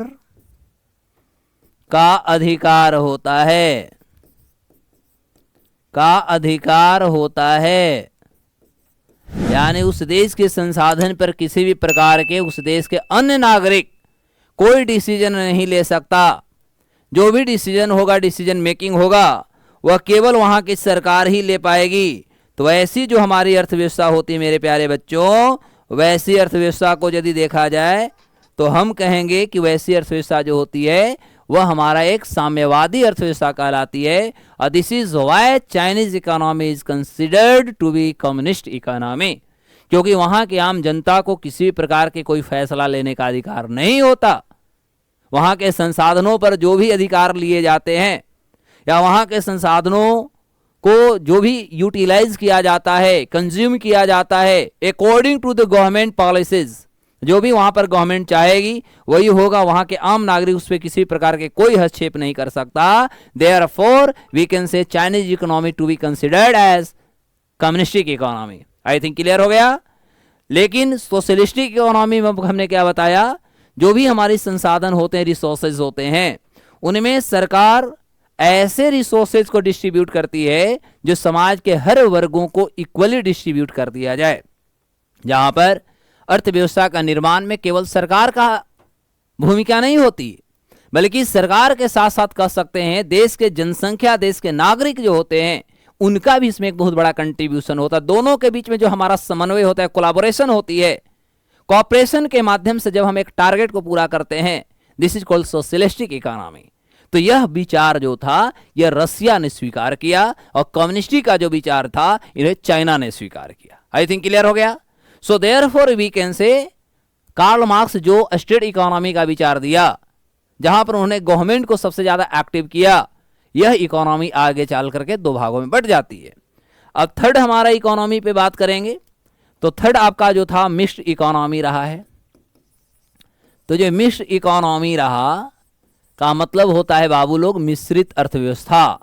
का अधिकार होता है। यानी उस देश के संसाधन पर किसी भी प्रकार के उस देश के अन्य नागरिक कोई डिसीजन नहीं ले सकता। जो भी डिसीजन होगा, डिसीजन मेकिंग होगा, वह केवल वहां की सरकार ही ले पाएगी। तो ऐसी जो हमारी अर्थव्यवस्था होती है मेरे प्यारे बच्चों, वैसी अर्थव्यवस्था को यदि देखा जाए तो हम कहेंगे कि वैसी अर्थव्यवस्था जो होती है वह हमारा एक साम्यवादी अर्थव्यवस्था कहलाती है। और this is why Chinese economy is considered to be communist economy, क्योंकि वहां की आम जनता को किसी प्रकार के कोई फैसला लेने का अधिकार नहीं होता। वहां के संसाधनों पर जो भी अधिकार लिए जाते हैं या वहां के संसाधनों को जो भी यूटिलाइज किया जाता है, कंज्यूम किया जाता है according to the government policies, जो भी वहां पर गवर्नमेंट चाहेगी वही होगा। वहां के आम नागरिक उस पर किसी प्रकार के कोई हस्तक्षेप नहीं कर सकता। Therefore we can say Chinese economy to be considered as communistic economy. I think clear हो गया। लेकिन सोशलिस्टिक इकोनॉमी में हमने क्या बताया, जो भी हमारे संसाधन होते हैं, रिसोर्सेज होते हैं, उनमें सरकार ऐसे रिसोर्सेज को डिस्ट्रीब्यूट करती है जो समाज के हर वर्गों को इक्वली डिस्ट्रीब्यूट कर दिया जाए। जहां पर अर्थव्यवस्था का निर्माण में केवल सरकार का भूमिका नहीं होती, बल्कि सरकार के साथ साथ कह सकते हैं देश के जनसंख्या, देश के नागरिक जो होते हैं, उनका भी इसमें एक बहुत बड़ा कंट्रीब्यूशन होता है। दोनों के बीच में जो हमारा समन्वय होता है, कोलैबोरेशन होती है, कॉपरेशन के माध्यम से जब हम एक टारगेट को पूरा करते हैं, this is called socialistic economy. तो यह विचार जो था यह रसिया ने स्वीकार किया और कम्युनिस्टी का जो विचार था इन्हें चाइना ने स्वीकार किया। आई थिंक क्लियर हो गया। So therefore we can say Karl Marx जो स्टेट इकोनॉमी का विचार दिया, जहां पर उन्होंने गवर्नमेंट को सबसे ज्यादा एक्टिव किया, यह इकोनॉमी आगे चल करके दो भागों में बढ़ जाती है। अब थर्ड हमारा इकोनॉमी पे बात करेंगे तो थर्ड आपका जो था मिक्स्ड इकोनॉमी रहा है। तो जो मिक्स्ड इकोनॉमी रहा का मतलब होता है बाबू लोग मिश्रित अर्थव्यवस्था।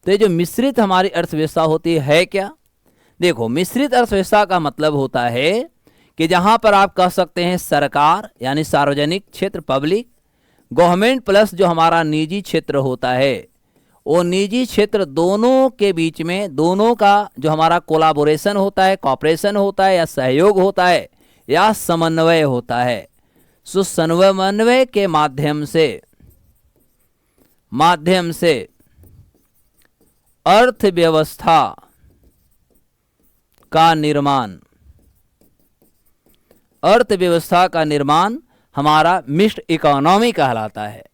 तो ये जो मिश्रित हमारी अर्थव्यवस्था होती है क्या, देखो मिश्रित अर्थव्यवस्था का मतलब होता है कि जहां पर आप कह सकते हैं सरकार यानी सार्वजनिक क्षेत्र, पब्लिक, गवर्नमेंट प्लस जो हमारा निजी क्षेत्र होता है, वो निजी क्षेत्र दोनों के बीच में, दोनों का जो हमारा कोलाबोरेशन होता है, कॉपरेशन होता है या सहयोग होता है या समन्वय होता है। सो समन्वय के माध्यम से अर्थव्यवस्था का निर्माण हमारा मिक्स्ड इकोनॉमी कहलाता है।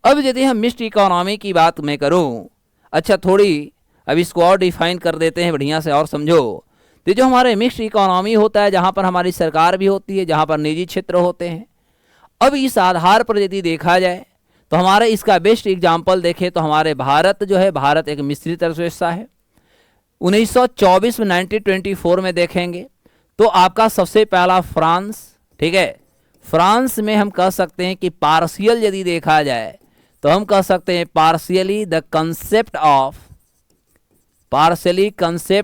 अब यदि हम मिक्स्ड इकोनॉमी की बात मैं करूं, अच्छा थोड़ी अब इसको और डिफाइन कर देते हैं बढ़िया से और समझो। तो जो हमारे मिक्स्ड इकोनॉमी होता है, जहां पर हमारी सरकार भी होती है, जहां पर निजी क्षेत्र होते हैं। अब इस आधार पर यदि देखा जाए तो हमारे इसका बेस्ट एग्जाम्पल देखें तो हमारे भारत जो है, भारत एक मिश्रित अर्थव्यवस्था है। 1924 में 1924 में देखेंगे तो आपका सबसे पहला फ्रांस, ठीक है, फ्रांस में हम कह सकते हैं कि पार्शियल यदि देखा जाए तो हम कह सकते हैं partially concept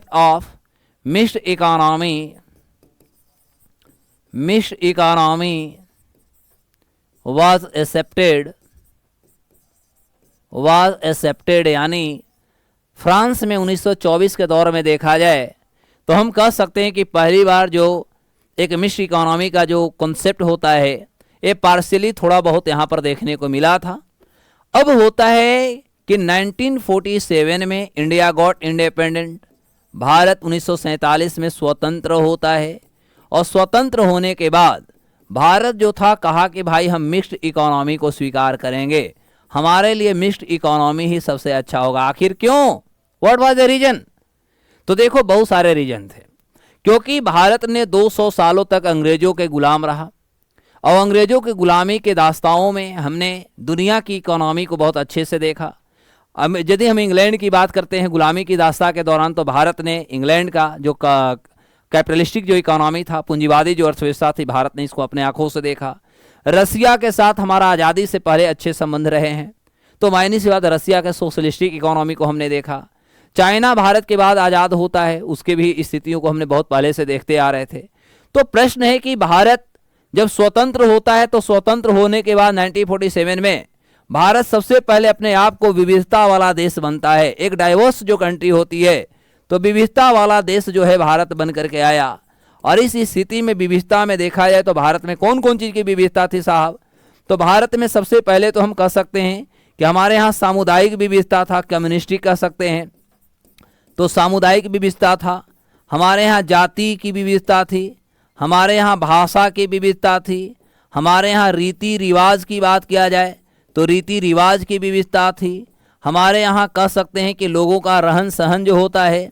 of mixed economy was accepted, यानी फ्रांस में 1924 के दौर में देखा जाए तो हम कह सकते हैं कि पहली बार जो एक मिक्स्ड इकोनॉमी का जो कॉन्सेप्ट होता है ये पार्शियली थोड़ा बहुत यहाँ पर देखने को मिला था। अब होता है कि 1947 में इंडिया गॉट इंडिपेंडेंट, भारत 1947 में स्वतंत्र होता है और स्वतंत्र होने के बाद भारत जो था कहा कि भाई हम मिक्स्ड इकोनॉमी को स्वीकार करेंगे, हमारे लिए मिक्स्ड इकोनॉमी ही सबसे अच्छा होगा। आखिर क्यों, व्हाट वाज द रीजन? तो देखो बहुत सारे रीजन थे। क्योंकि भारत ने 200 सालों तक अंग्रेजों के गुलाम रहा और अंग्रेजों की गुलामी के दास्ताओं में हमने दुनिया की इकोनॉमी को बहुत अच्छे से देखा। अब यदि हम इंग्लैंड की बात करते हैं गुलामी की दास्ता के दौरान, तो भारत ने इंग्लैंड का जो कैपिटलिस्टिक जो इकोनॉमी था, पूंजीवादी जो अर्थव्यवस्था थी, भारत ने इसको अपने आंखों से देखा। रसिया के साथ हमारा आज़ादी से पहले अच्छे संबंध रहे हैं, तो मायने सी बात रसिया के सोशलिस्टिक इकोनॉमी को हमने देखा। चाइना भारत के बाद आज़ाद होता है, उसके भी स्थितियों को हमने बहुत पहले से देखते आ रहे थे। तो प्रश्न है कि भारत जब स्वतंत्र होता है तो स्वतंत्र होने के बाद 1947 में भारत सबसे पहले अपने आप को विविधता वाला देश बनता है, एक डाइवर्स जो कंट्री होती है। तो विविधता वाला देश जो है भारत बन करके आया। और इस स्थिति में विविधता में देखा जाए तो भारत में कौन कौन चीज़ की विविधता थी साहब? तो भारत में सबसे पहले तो हम कह सकते हैं कि हमारे यहाँ सामुदायिक विविधता था, कम्युनिस्टिक कह सकते हैं, तो सामुदायिक विविधता था। हमारे यहाँ जाति की विविधता थी, हमारे यहाँ भाषा की विविधता थी, हमारे यहाँ रीति रिवाज की बात किया जाए तो रीति रिवाज की विविधता थी। हमारे यहाँ कह सकते हैं कि लोगों का रहन सहन जो होता है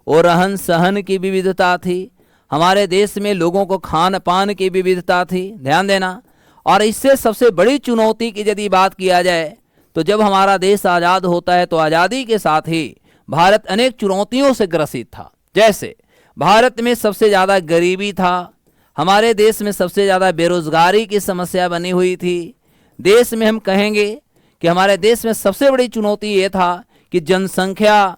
वो रहन सहन की विविधता थी। हमारे देश में लोगों को खान पान की विविधता थी, ध्यान देना। और इससे सबसे बड़ी चुनौती की यदि बात किया जाए तो जब हमारा देश आज़ाद होता है तो आज़ादी के साथ ही भारत अनेक चुनौतियों से ग्रसित था। जैसे भारत में सबसे ज़्यादा गरीबी था, हमारे देश में सबसे ज़्यादा बेरोजगारी की समस्या बनी हुई थी। देश में हम कहेंगे कि हमारे देश में सबसे बड़ी चुनौती ये था कि जनसंख्या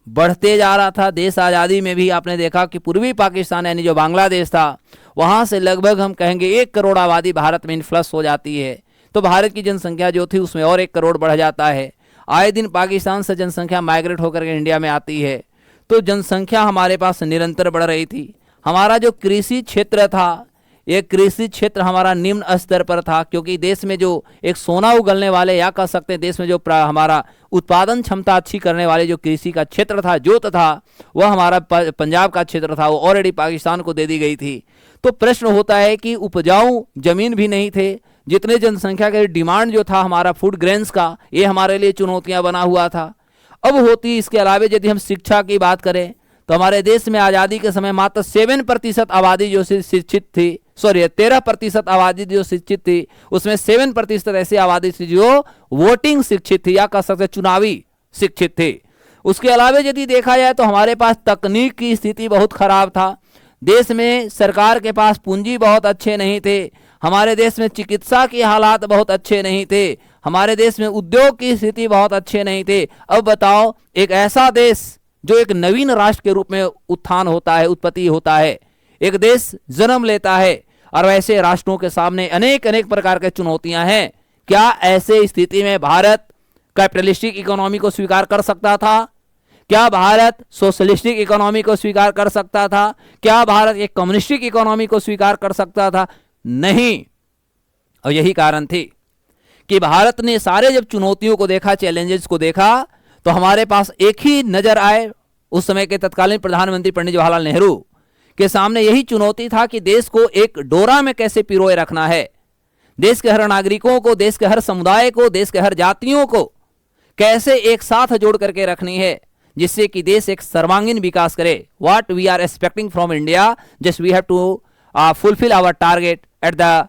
बढ़ते जा रहा था। देश आज़ादी में भी आपने देखा कि पूर्वी पाकिस्तान यानी जो बांग्लादेश था वहाँ से लगभग हम कहेंगे 1 करोड़ आबादी भारत में इन्फ्लक्स हो जाती है, तो भारत की जनसंख्या जो थी उसमें और 1 करोड़ बढ़ जाता है। आए दिन पाकिस्तान से जनसंख्या माइग्रेट होकर के इंडिया में आती है, तो जनसंख्या हमारे पास निरंतर बढ़ रही थी। हमारा जो कृषि क्षेत्र था, ये कृषि क्षेत्र हमारा निम्न स्तर पर था, क्योंकि देश में जो एक सोना उगलने वाले या कह सकते हैं देश में जो हमारा उत्पादन क्षमता अच्छी करने वाले जो कृषि का क्षेत्र था, जोत था, वह हमारा पंजाब का क्षेत्र था, वो ऑलरेडी पाकिस्तान को दे दी गई थी। तो प्रश्न होता है कि उपजाऊ जमीन भी नहीं थे, जितने जनसंख्या के डिमांड जो था हमारा फूड ग्रेन्स का, ये हमारे लिए चुनौतियां बना हुआ था। अब होती इसके अलावा यदि हम शिक्षा की बात करें तो हमारे देश में आज़ादी के समय मात्र 7% आबादी जो शिक्षित थी, 13% आबादी जो शिक्षित थी, उसमें 7% ऐसी आबादी थी जो वोटिंग शिक्षित थी या कह सकते चुनावी शिक्षित थे। उसके अलावा यदि देखा जाए तो हमारे पास तकनीक की स्थिति बहुत खराब था। देश में सरकार के पास पूंजी बहुत अच्छे नहीं थे, हमारे देश में चिकित्सा के हालात बहुत अच्छे नहीं थे, हमारे देश में उद्योग की स्थिति बहुत अच्छे नहीं थे। अब बताओ, एक ऐसा देश जो एक नवीन राष्ट्र के रूप में उत्थान होता है, उत्पत्ति होता है, एक देश जन्म लेता है, और वैसे राष्ट्रों के सामने अनेक अनेक प्रकार की चुनौतियां हैं। क्या ऐसे स्थिति में भारत कैपिटलिस्टिक इकोनॉमी को स्वीकार कर सकता था? क्या भारत सोशलिस्टिक इकोनॉमी को स्वीकार कर सकता था? क्या भारत एक कम्युनिस्टिक इकोनॉमी को स्वीकार कर सकता था? नहीं। और यही कारण थी कि भारत ने सारे जब चुनौतियों को देखा, चैलेंजेस को देखा, तो हमारे पास एक ही नजर आए। उस समय के तत्कालीन प्रधानमंत्री पंडित जवाहरलाल नेहरू के सामने यही चुनौती था कि देश को एक डोरा में कैसे पिरोए रखना है, देश के हर नागरिकों को, देश के हर समुदाय को, देश के हर जातियों को कैसे एक साथ जोड़ करके रखनी है, जिससे कि देश एक सर्वांगीण विकास करे। What we are expecting from India, just we have to fulfil our target at the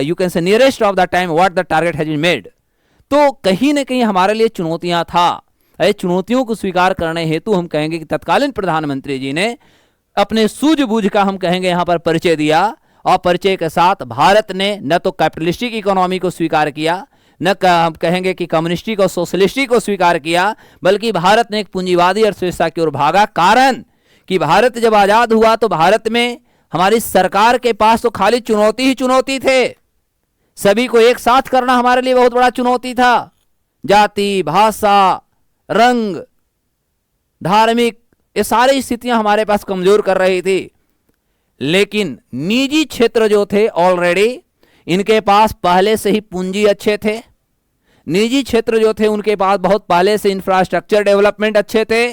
you can say nearest of the time what the target has been made. तो कहीं ना कहीं हमारे लिए चुनौतियां था। ऐसे चुनौतियों को स्वीकार करने हेतु हम कहेंगे कि तत्कालीन प्रधानमंत्री जी ने अपने सूझबूझ का हम कहेंगे यहाँ पर परिचय दिया, और परिचय के साथ भारत ने न तो कैपिटलिस्टिक इकोनॉमी को स्वीकार किया, न हम कहेंगे कि कम्युनिस्टिक और सोशलिस्टिक को स्वीकार किया, बल्कि भारत ने एक पूंजीवादी अर्थव्यवस्था की ओर भागा। कारण कि भारत जब आजाद हुआ तो भारत में हमारी सरकार के पास तो खाली चुनौती ही चुनौती थे, सभी को एक साथ करना हमारे लिए बहुत बड़ा चुनौती था। जाति, भाषा, रंग, धार्मिक, ये सारी स्थितियां हमारे पास कमजोर कर रही थी। लेकिन निजी क्षेत्र जो थे ऑलरेडी इनके पास पहले से ही पूंजी अच्छे थे, निजी क्षेत्र जो थे उनके पास बहुत पहले से इंफ्रास्ट्रक्चर डेवलपमेंट अच्छे थे।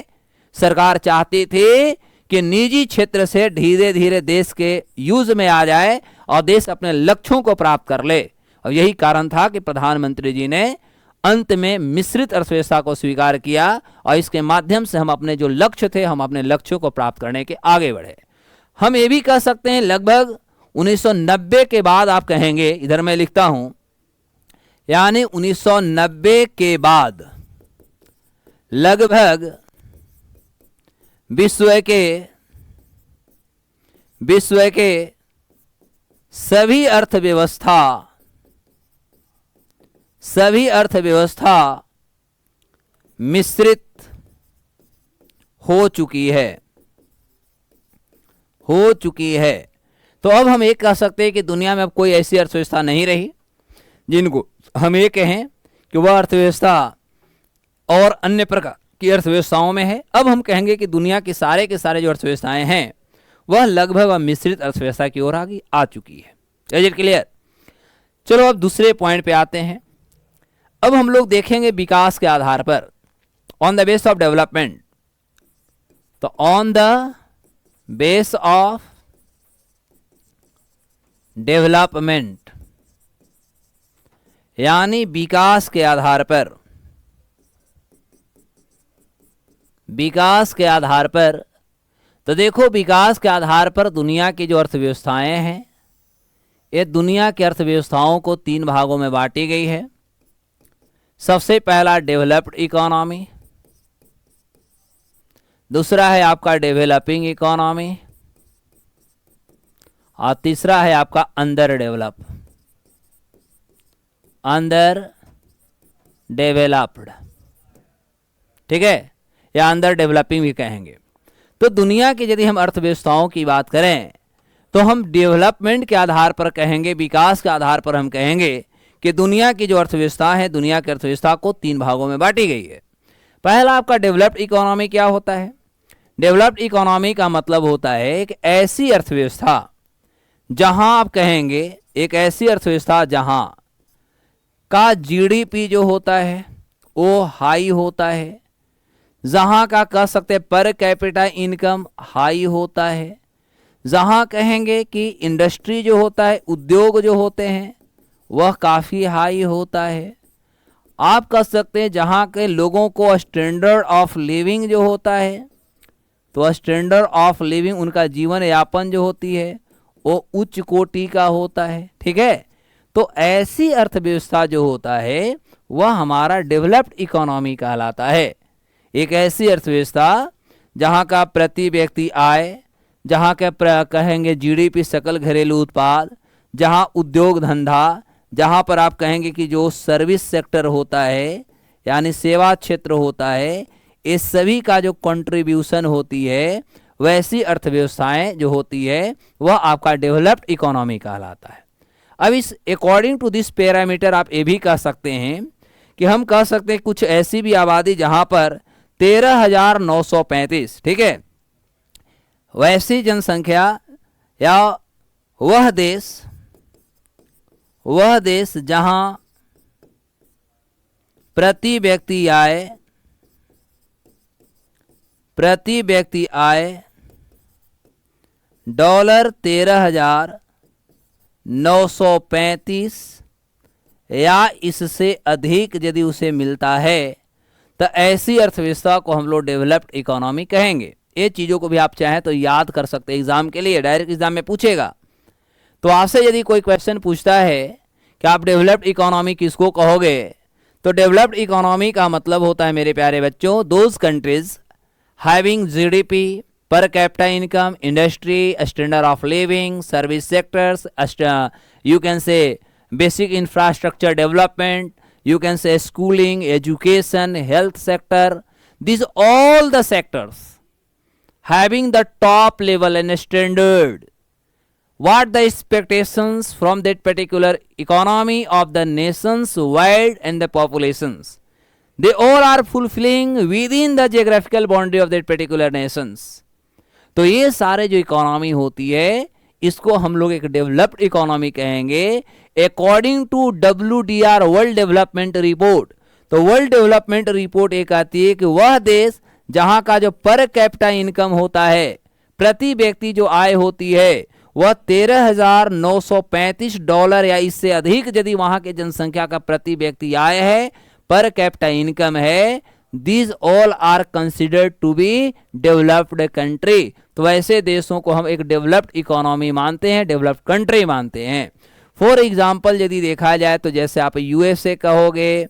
सरकार चाहती थी कि निजी क्षेत्र से धीरे धीरे देश के यूज में आ जाए और देश अपने लक्ष्यों को प्राप्त कर ले। और यही कारण था कि प्रधानमंत्री जी ने अंत में मिश्रित अर्थव्यवस्था को स्वीकार किया, और इसके माध्यम से हम अपने जो लक्ष्य थे, हम अपने लक्ष्यों को प्राप्त करने के आगे बढ़े। हम ये भी कह सकते हैं लगभग 1990 के बाद, आप कहेंगे, इधर मैं लिखता हूं, यानी 1990 के बाद लगभग विश्व के सभी अर्थव्यवस्था मिश्रित हो चुकी है। तो अब हम एक कह सकते हैं कि दुनिया में अब कोई ऐसी अर्थव्यवस्था नहीं रही जिनको हम ये कहें कि वह अर्थव्यवस्था और अन्य प्रकार की अर्थव्यवस्थाओं में है। अब हम कहेंगे कि दुनिया के सारे जो अर्थव्यवस्थाएं हैं वह लगभग मिश्रित अर्थव्यवस्था की ओर आ चुकी है। Is it clear? चलो अब दूसरे पॉइंट पे आते हैं। अब हम लोग देखेंगे विकास के आधार पर, on the base of development. तो on the base of development यानी विकास के आधार पर, विकास के आधार पर। तो देखो, विकास के आधार पर दुनिया की जो अर्थव्यवस्थाएं हैं, ये दुनिया की अर्थव्यवस्थाओं को 3 भागों में बांटी गई है। सबसे पहला डेवलप्ड इकोनॉमी, दूसरा है आपका डेवलपिंग इकोनॉमी, और तीसरा है आपका अंडर डेवलप्ड। ठीक है, या अंडर डेवलपिंग भी कहेंगे। तो दुनिया की यदि हम अर्थव्यवस्थाओं की बात करें तो हम डेवलपमेंट के आधार पर कहेंगे, विकास के आधार पर हम कहेंगे कि दुनिया की जो अर्थव्यवस्था है, दुनिया की अर्थव्यवस्था को 3 भागों में बांटी गई है। पहला आपका डेवलप्ड इकोनॉमी क्या होता है? डेवलप्ड इकोनॉमी का मतलब होता है एक ऐसी अर्थव्यवस्था जहां आप कहेंगे, एक ऐसी अर्थव्यवस्था जहां का जीडीपी जो होता है वो हाई होता है, जहां का कह सकते हैं पर कैपिटा इनकम हाई होता है, जहां कहेंगे कि इंडस्ट्री जो होता है, उद्योग जो होते हैं वह काफ़ी हाई होता है। आप कह सकते हैं जहां के लोगों को स्टैंडर्ड ऑफ लिविंग जो होता है, तो स्टैंडर्ड ऑफ लिविंग, उनका जीवन यापन जो होती है वो उच्च कोटि का होता है। ठीक है, तो ऐसी अर्थव्यवस्था जो होता है वह हमारा डेवलप्ड इकोनॉमी कहलाता है। एक ऐसी अर्थव्यवस्था जहां का प्रति व्यक्ति आय, जहां का कहेंगे जीडीपी सकल घरेलू उत्पाद, जहां उद्योग धंधा, जहां पर आप कहेंगे कि जो सर्विस सेक्टर होता है यानी सेवा क्षेत्र होता है, इस सभी का जो कंट्रीब्यूशन होती है, वैसी अर्थव्यवस्थाएं जो होती है वह आपका डेवलप्ड इकोनॉमी कहलाता है। अब इस अकॉर्डिंग टू दिस पैरामीटर आप ये भी कह सकते हैं कि हम कह सकते हैं कुछ ऐसी भी आबादी जहां पर 13,935, ठीक है, वैसी जनसंख्या या वह देश जहां प्रति व्यक्ति आय $13,935 या इससे अधिक यदि उसे मिलता है तो ऐसी अर्थव्यवस्था को हम लोग डेवलप्ड इकोनॉमी कहेंगे। ये चीज़ों को भी आप चाहें तो याद कर सकते हैं, एग्जाम के लिए, डायरेक्ट एग्जाम में पूछेगा। तो आपसे यदि कोई क्वेश्चन पूछता है कि आप डेवलप्ड इकोनॉमी किसको कहोगे, तो डेवलप्ड इकोनॉमी का मतलब होता है मेरे प्यारे बच्चों, those countries having GDP, per capita income, industry, standard of living, service sectors, you can say basic infrastructure development, you can say schooling, education, health sector. These all the sectors having the top level and standard. What the expectations from that particular economy of the nations wide and the populations. They all are fulfilling within the geographical boundary of that particular nations. तो ये सारे जो economy होती है इसको हम लोग एक डेवलप्ड इकोनॉमी कहेंगे according to WDR, world development report. तो वर्ल्ड डेवलपमेंट रिपोर्ट एक आती है कि वह देश जहां का जो पर कैपिटा इनकम होता है, प्रति व्यक्ति जो आय होती है, वह $13,935 या इससे अधिक यदि वहां के जनसंख्या का प्रति व्यक्ति आय है, पर कैपिटा इनकम है, These all are considered to be developed country. तो ऐसे देशों को हम एक डेवलप्ड इकोनॉमी मानते हैं, डेवलप्ड कंट्री मानते हैं। फॉर एग्जाम्पल यदि देखा जाए तो जैसे आप USA कहोगे,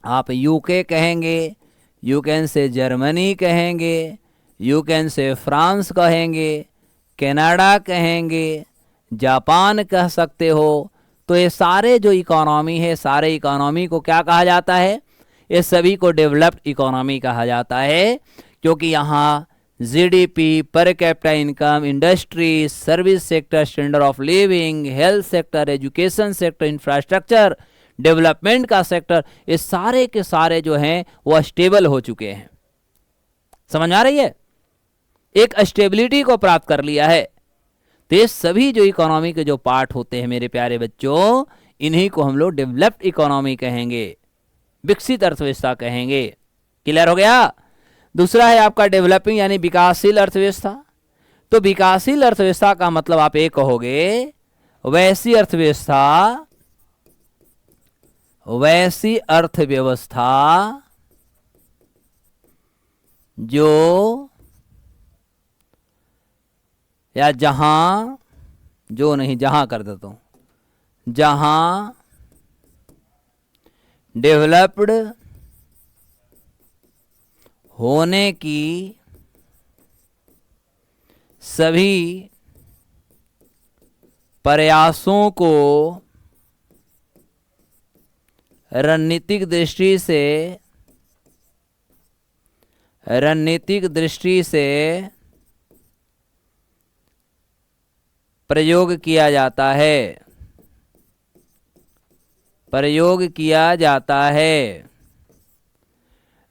आप UK कहेंगे, यू कैन से जर्मनी कहेंगे, यू कैन से फ्रांस कहेंगे, कनाडा कहेंगे, जापान कह सकते हो। तो ये सारे जो इकोनॉमी है, सारे इकोनॉमी को क्या कहा जाता है? ये सभी को डेवलप्ड इकोनॉमी कहा जाता है, क्योंकि यहाँ GDP, per capita income, industry, service sector, standard of living, health sector, education sector, infrastructure, development का सेक्टर, ये सारे के सारे जो हैं वो स्टेबल हो चुके हैं। समझ आ रही है, एक स्टेबिलिटी को प्राप्त कर लिया है। तो ये सभी जो इकोनॉमी के जो पार्ट होते हैं मेरे प्यारे बच्चों, इन्हीं को हम लोग डेवलप्ड इकोनॉमी कहेंगे, विकसित अर्थव्यवस्था कहेंगे। क्लियर हो गया। दूसरा है आपका डेवलपिंग यानी विकासशील अर्थव्यवस्था। तो विकासशील अर्थव्यवस्था का मतलब आप ये कहोगे वैसी अर्थव्यवस्था, वैसी अर्थव्यवस्था जो या जहां, जो नहीं जहां कर देता हूं, जहां डेवलप्ड होने की सभी प्रयासों को रणनीतिक दृष्टि से प्रयोग किया जाता है, प्रयोग किया जाता है।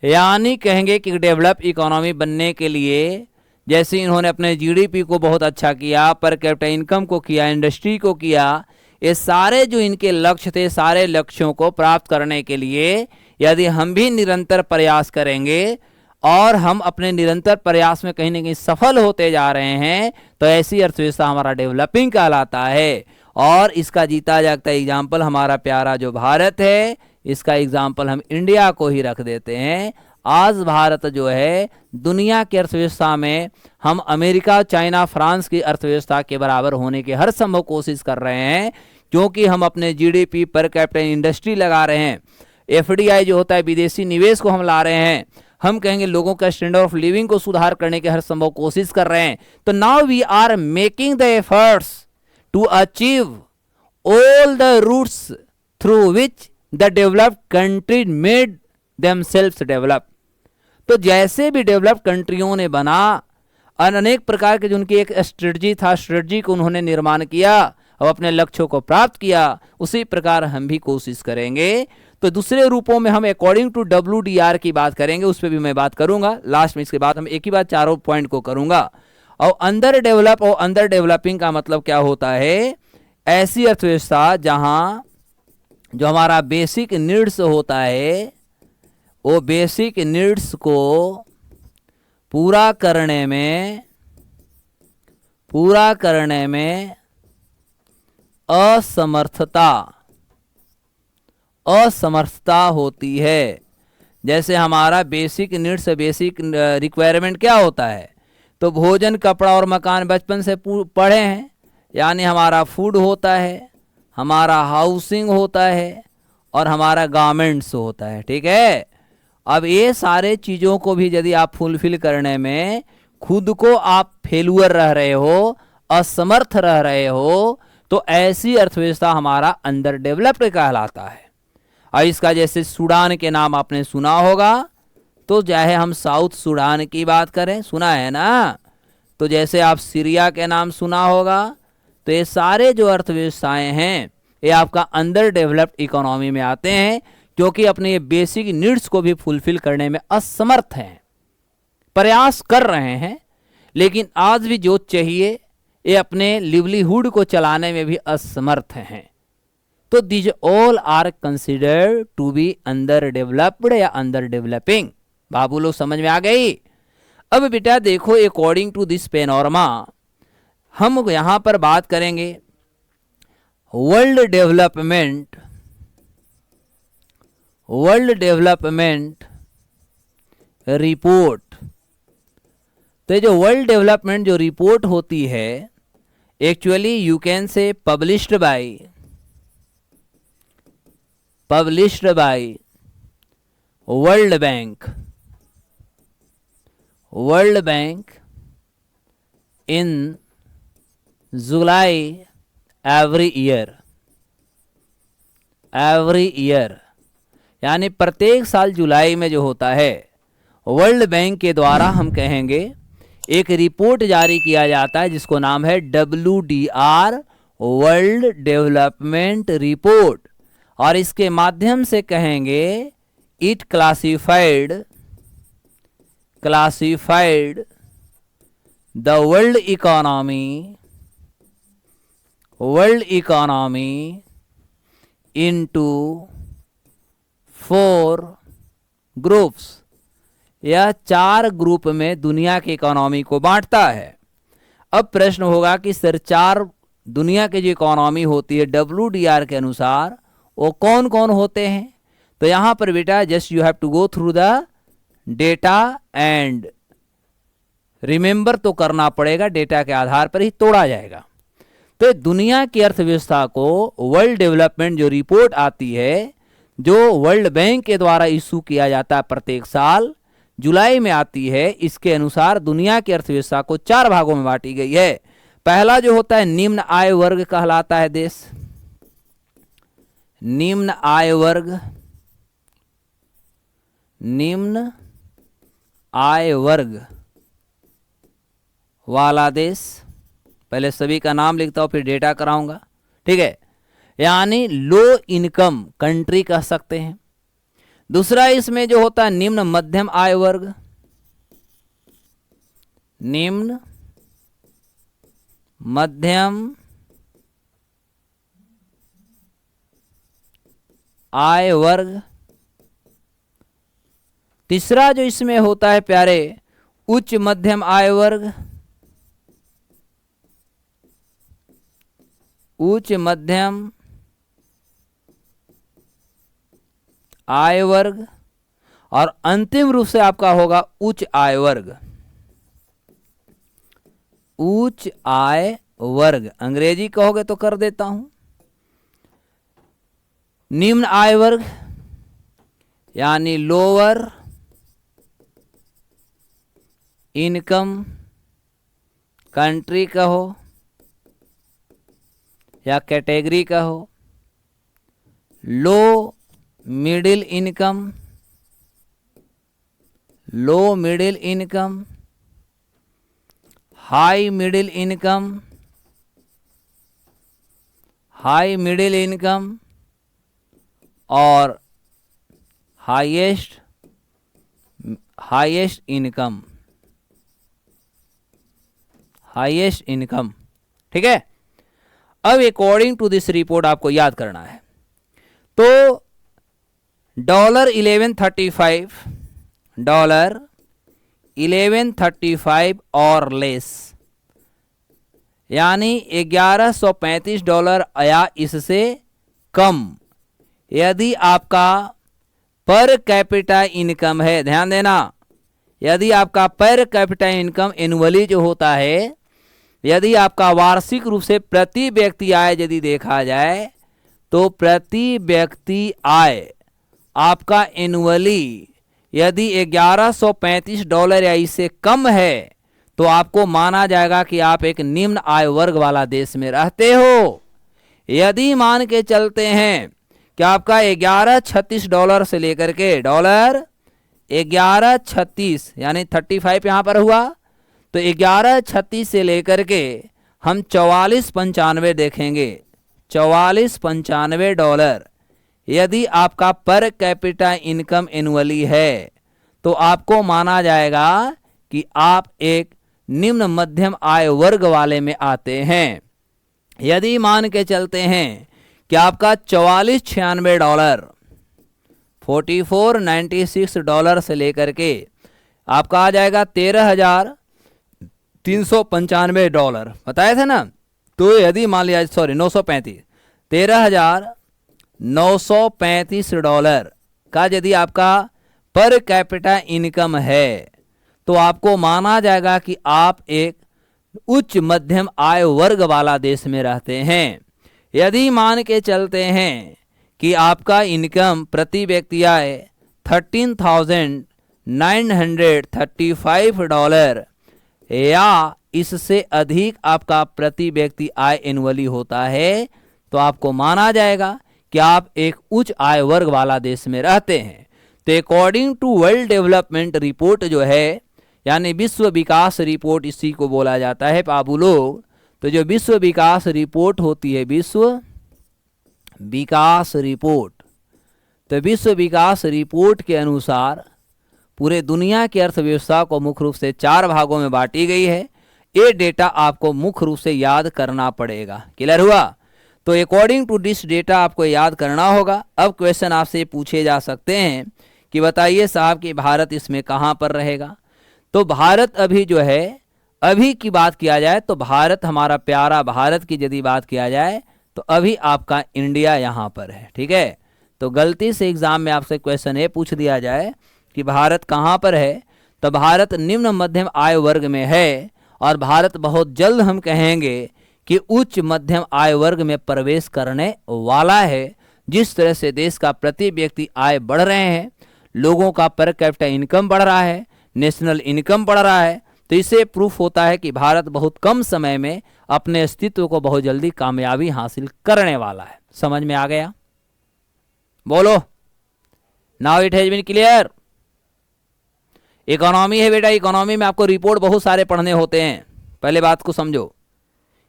यानी कहेंगे कि डेवलप इकोनॉमी बनने के लिए जैसे इन्होंने अपने जीडीपी को बहुत अच्छा किया, पर कैपिटा इनकम को किया, इंडस्ट्री को किया, ये सारे जो इनके लक्ष्य थे, सारे लक्ष्यों को प्राप्त करने के लिए यदि हम भी निरंतर प्रयास करेंगे और हम अपने निरंतर प्रयास में कहीं ना कहीं सफल होते जा रहे हैं, तो ऐसी अर्थव्यवस्था हमारा डेवलपिंग कहलाता है। और इसका जीता जागता एग्जाम्पल हमारा प्यारा जो भारत है, इसका एग्जाम्पल हम इंडिया को ही रख देते हैं। आज भारत जो है दुनिया की अर्थव्यवस्था में हम अमेरिका, चाइना, फ्रांस की अर्थव्यवस्था के बराबर होने की हर संभव कोशिश कर रहे हैं, क्योंकि हम अपने जीडीपी पर कैपिटल इंडस्ट्री लगा रहे हैं, एफडीआई जो होता है विदेशी निवेश को हम ला रहे हैं, हम कहेंगे लोगों का स्टैंडर्ड ऑफ लिविंग को सुधार करने की हर संभव कोशिश कर रहे हैं। तो now we are making the efforts to achieve all the routes through which the developed country made themselves develop. तो जैसे भी डेवलप्ड कंट्रियों ने बना, अनेक प्रकार के जो उनकी एक स्ट्रेटजी था, स्ट्रेटजी को उन्होंने निर्माण किया और अपने लक्ष्यों को प्राप्त किया, उसी प्रकार हम भी कोशिश करेंगे। तो दूसरे रूपों में हम अकॉर्डिंग टू WDR की बात करेंगे, उस पर भी मैं बात करूंगा लास्ट में। इसके बाद हम एक ही बात चारों पॉइंट को करूंगा। और अंडर डेवलप और अंडर डेवलपिंग का मतलब क्या होता है? ऐसी अर्थव्यवस्था जहां जो हमारा बेसिक नीड्स होता है, वो बेसिक नीड्स को पूरा करने में असमर्थता होती है। जैसे हमारा बेसिक नीड्स, बेसिक रिक्वायरमेंट क्या होता है? तो भोजन, कपड़ा और मकान बचपन से पढ़े हैं, यानी हमारा फूड होता है, हमारा हाउसिंग होता है और हमारा गारमेंट्स होता है। ठीक है। अब ये सारे चीज़ों को भी यदि आप फुलफिल करने में खुद को आप फेलुअर रह रहे हो, असमर्थ रह रहे हो, तो ऐसी अर्थव्यवस्था हमारा अंडर डेवलप्ड कहलाता है। और इसका जैसे सूडान के नाम आपने सुना होगा, तो चाहे हम साउथ सूडान की बात करें, सुना है ना, तो जैसे आप सीरिया के नाम सुना होगा, तो ये सारे जो अर्थव्यवस्थाएं हैं ये आपका अंडर डेवलप्ड इकोनॉमी में आते हैं, क्योंकि अपने ये बेसिक नीड्स को भी फुलफिल करने में असमर्थ हैं। प्रयास कर रहे हैं, लेकिन आज भी जो चाहिए ये अपने लिवलीहुड को चलाने में भी असमर्थ हैं। तो this all are considered to be under developed या अंडर डेवलपिंग। बाबू लोग समझ में आ गई? अब बेटा देखो, अकॉर्डिंग टू दिस पैनोरमा हम यहां पर बात करेंगे वर्ल्ड डेवलपमेंट रिपोर्ट। तो जो वर्ल्ड डेवलपमेंट जो रिपोर्ट होती है, एक्चुअली यू कैन से published by world bank in July every year, यानी प्रत्येक साल जुलाई में जो होता है, वर्ल्ड बैंक के द्वारा हम कहेंगे एक रिपोर्ट जारी किया जाता है जिसको नाम है WDR वर्ल्ड डेवलपमेंट रिपोर्ट। और इसके माध्यम से कहेंगे it classified the world economy into 4 groups. यह 4 ग्रुप में दुनिया की इकोनॉमी को बांटता है। अब प्रश्न होगा कि सर 4 दुनिया की जो इकोनॉमी होती है WDR के अनुसार वो कौन कौन होते हैं? तो यहां पर बेटा just you have to go through the data and remember तो करना पड़ेगा, डेटा के आधार पर ही तोड़ा जाएगा। तो दुनिया की अर्थव्यवस्था को वर्ल्ड डेवलपमेंट जो रिपोर्ट आती है, जो वर्ल्ड बैंक के द्वारा इशू किया जाता है प्रत्येक साल, जुलाई में आती है, इसके अनुसार दुनिया की अर्थव्यवस्था को 4 भागों में बांटी गई है। पहला जो होता है निम्न आय वर्ग कहलाता है देश, निम्न आय वर्ग, निम्न आय वर्ग वाला देश। पहले सभी का नाम लिखता हूं फिर डेटा कराऊंगा, ठीक है। यानी लो इनकम कंट्री कह सकते हैं। दूसरा इसमें जो होता है निम्न मध्यम आय वर्ग, निम्न मध्यम आय वर्ग। तीसरा जो इसमें होता है प्यारे उच्च मध्यम आय वर्ग, उच्च मध्यम आय वर्ग। और अंतिम रूप से आपका होगा उच्च आय वर्ग, उच्च आय वर्ग। अंग्रेजी कहोगे तो कर देता हूं। निम्न आय वर्ग यानी लोअर इनकम कंट्री कहो या कैटेगरी कहो। Low middle income, low middle income, high middle income, high middle income और हाईएस्ट इनकम, हाईएस्ट इनकम, ठीक है। अब अकॉर्डिंग टू दिस रिपोर्ट आपको याद करना है। तो $1135 और लेस यानी $1135 या इससे कम यदि आपका पर कैपिटा इनकम है। ध्यान देना, यदि आपका पर कैपिटा इनकम एनुअली जो होता है, यदि आपका वार्षिक रूप से प्रति व्यक्ति आय यदि देखा जाए तो प्रति व्यक्ति आय आपका एनुअली यदि $1135 या इससे कम है तो आपको माना जाएगा कि आप एक निम्न आय वर्ग वाला देश में रहते हो। यदि मान के चलते हैं कि आपका $1136 से लेकर के $1136 यानी 35 यहां पर हुआ, तो 1136 से लेकर के हम 4495 देखेंगे। $4495 यदि आपका पर कैपिटा इनकम एनुअली है तो आपको माना जाएगा कि आप एक निम्न मध्यम आय वर्ग वाले में आते हैं। यदि मान के चलते हैं कि आपका $4496 $4496 से लेकर के आपका आ जाएगा $13,395 बताए थे ना। तो यदि मान लिया 935 $13,935 का यदि आपका पर कैपिटा इनकम है तो आपको माना जाएगा कि आप एक उच्च मध्यम आय वर्ग वाला देश में रहते हैं। यदि मान के चलते हैं कि आपका इनकम प्रति व्यक्ति आय $13,935 या इससे अधिक आपका प्रति व्यक्ति आय एनुअली होता है तो आपको माना जाएगा कि आप एक उच्च आय वर्ग वाला देश में रहते हैं। तो according to world development report जो है यानी विश्व विकास रिपोर्ट इसी को बोला जाता है बाबू लोग। तो जो विश्व विकास रिपोर्ट होती है, विश्व विकास रिपोर्ट, तो विश्व विकास रिपोर्ट के अनुसार पूरे दुनिया की अर्थव्यवस्था को मुख्य रूप से 4 भागों में बांटी गई है। ये डेटा आपको मुख्य रूप से याद करना पड़ेगा। क्लियर हुआ? तो अकॉर्डिंग टू दिस डेटा आपको याद करना होगा। अब क्वेश्चन आपसे पूछे जा सकते हैं कि बताइए साहब कि भारत इसमें कहाँ पर रहेगा। तो भारत अभी जो है, अभी की बात किया जाए तो भारत, हमारा प्यारा भारत की यदि बात किया जाए तो अभी आपका इंडिया यहाँ पर है। ठीक है, तो गलती से एग्जाम में आपसे क्वेश्चन ये पूछ दिया जाए कि भारत कहाँ पर है, तो भारत निम्न मध्यम आय वर्ग में है, और भारत बहुत जल्द हम कहेंगे कि उच्च मध्यम आय वर्ग में प्रवेश करने वाला है। जिस तरह से देश का प्रति व्यक्ति आय बढ़ रहे हैं, लोगों का पर कैपिटा इनकम बढ़ रहा है, नेशनल इनकम बढ़ रहा है, तो इससे प्रूफ होता है कि भारत बहुत कम समय में अपने अस्तित्व को बहुत जल्दी कामयाबी हासिल करने वाला है। समझ में आ गया? बोलो, now it has been clear. Economy है बेटा, इकोनॉमी में आपको रिपोर्ट बहुत सारे पढ़ने होते हैं। पहले बात को समझो,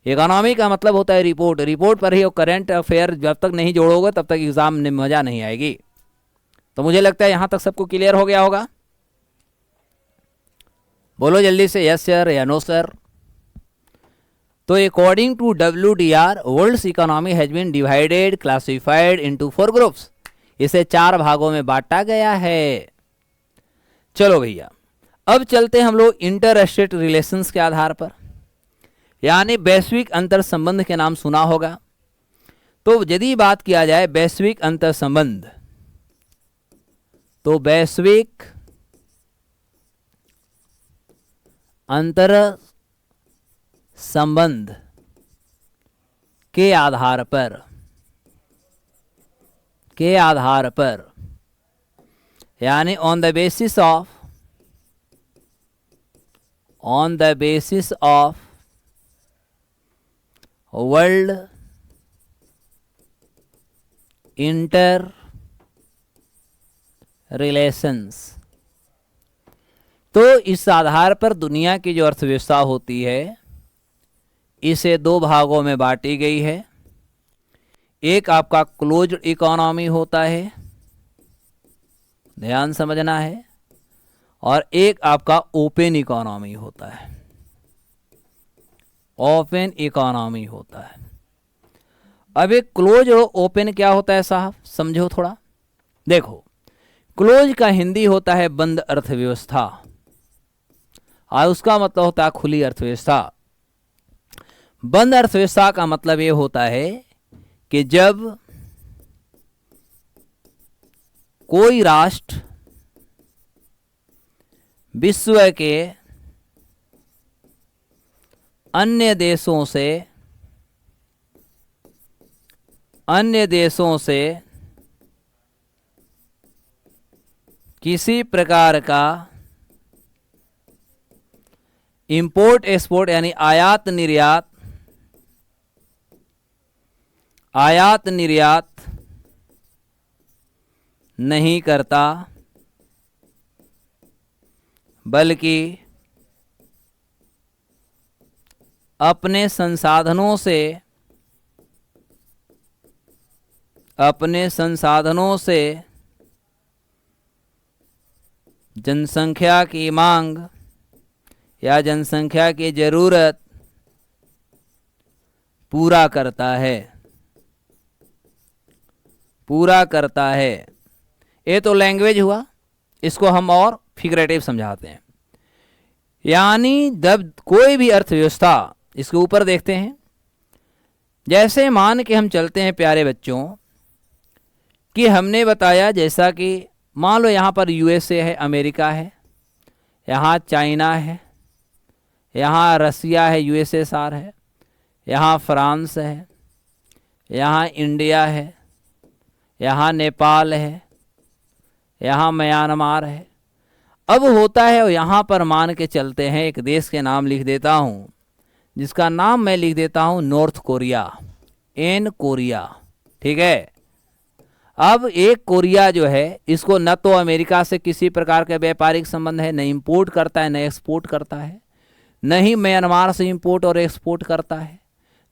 इकोनॉमी का मतलब होता है रिपोर्ट। रिपोर्ट पर ही करंट अफेयर जब तक नहीं जोड़ोगे तब तक एग्जाम में मजा नहीं आएगी। तो मुझे लगता है यहां तक सबको क्लियर हो गया होगा। बोलो जल्दी से, यस सर या नो सर। तो according to WDR, world's economy has been divided, classified into 4 groups. इसे 4 भागों में बांटा गया है। चलो भैया, अब चलते हम लोग इंटर स्टेट रिलेशंस के आधार पर, यानी वैश्विक अंतर संबंध के नाम सुना होगा। तो यदि बात किया जाए वैश्विक अंतर संबंध, तो वैश्विक अंतर संबंध के आधार पर यानी on the basis of world inter relations, तो इस आधार पर दुनिया की जो अर्थव्यवस्था होती है इसे 2 भागों में बांटी गई है। एक आपका क्लोज्ड इकोनॉमी होता है, ध्यान समझना है, और एक आपका ओपन इकोनॉमी होता है। ओपन इकोनॉमी होता है। अब एक क्लोज और ओपन क्या होता है साहब, समझो थोड़ा। देखो, क्लोज का हिंदी होता है बंद अर्थव्यवस्था, और उसका मतलब होता है खुली अर्थव्यवस्था। बंद अर्थव्यवस्था का मतलब ये होता है कि जब कोई राष्ट्र विश्व के अन्य देशों से किसी प्रकार का इंपोर्ट एक्सपोर्ट यानी आयात निर्यात नहीं करता, बल्कि अपने संसाधनों से जनसंख्या की मांग या जनसंख्या की जरूरत पूरा करता है। ये तो लैंग्वेज हुआ, इसको हम और फिगरेटिव समझाते हैं। यानी जब कोई भी अर्थव्यवस्था, इसके ऊपर देखते हैं, जैसे मान के हम चलते हैं प्यारे बच्चों कि हमने बताया, जैसा कि मान लो यहाँ पर USA है, अमेरिका है, यहाँ चाइना है, यहाँ रसिया है, USSR है, यहाँ फ्रांस है, यहाँ इंडिया है, यहाँ नेपाल है, यहाँ म्यांमार है। अब होता है, और यहाँ पर मान के चलते हैं, एक देश के नाम लिख देता हूँ, जिसका नाम मैं लिख देता हूँ नॉर्थ कोरिया, कोरिया। ठीक है। अब एक कोरिया जो है, इसको न तो अमेरिका से किसी प्रकार के व्यापारिक संबंध है, न इंपोर्ट करता है, न एक्सपोर्ट करता है, न ही म्यांमार से इंपोर्ट और एक्सपोर्ट करता है,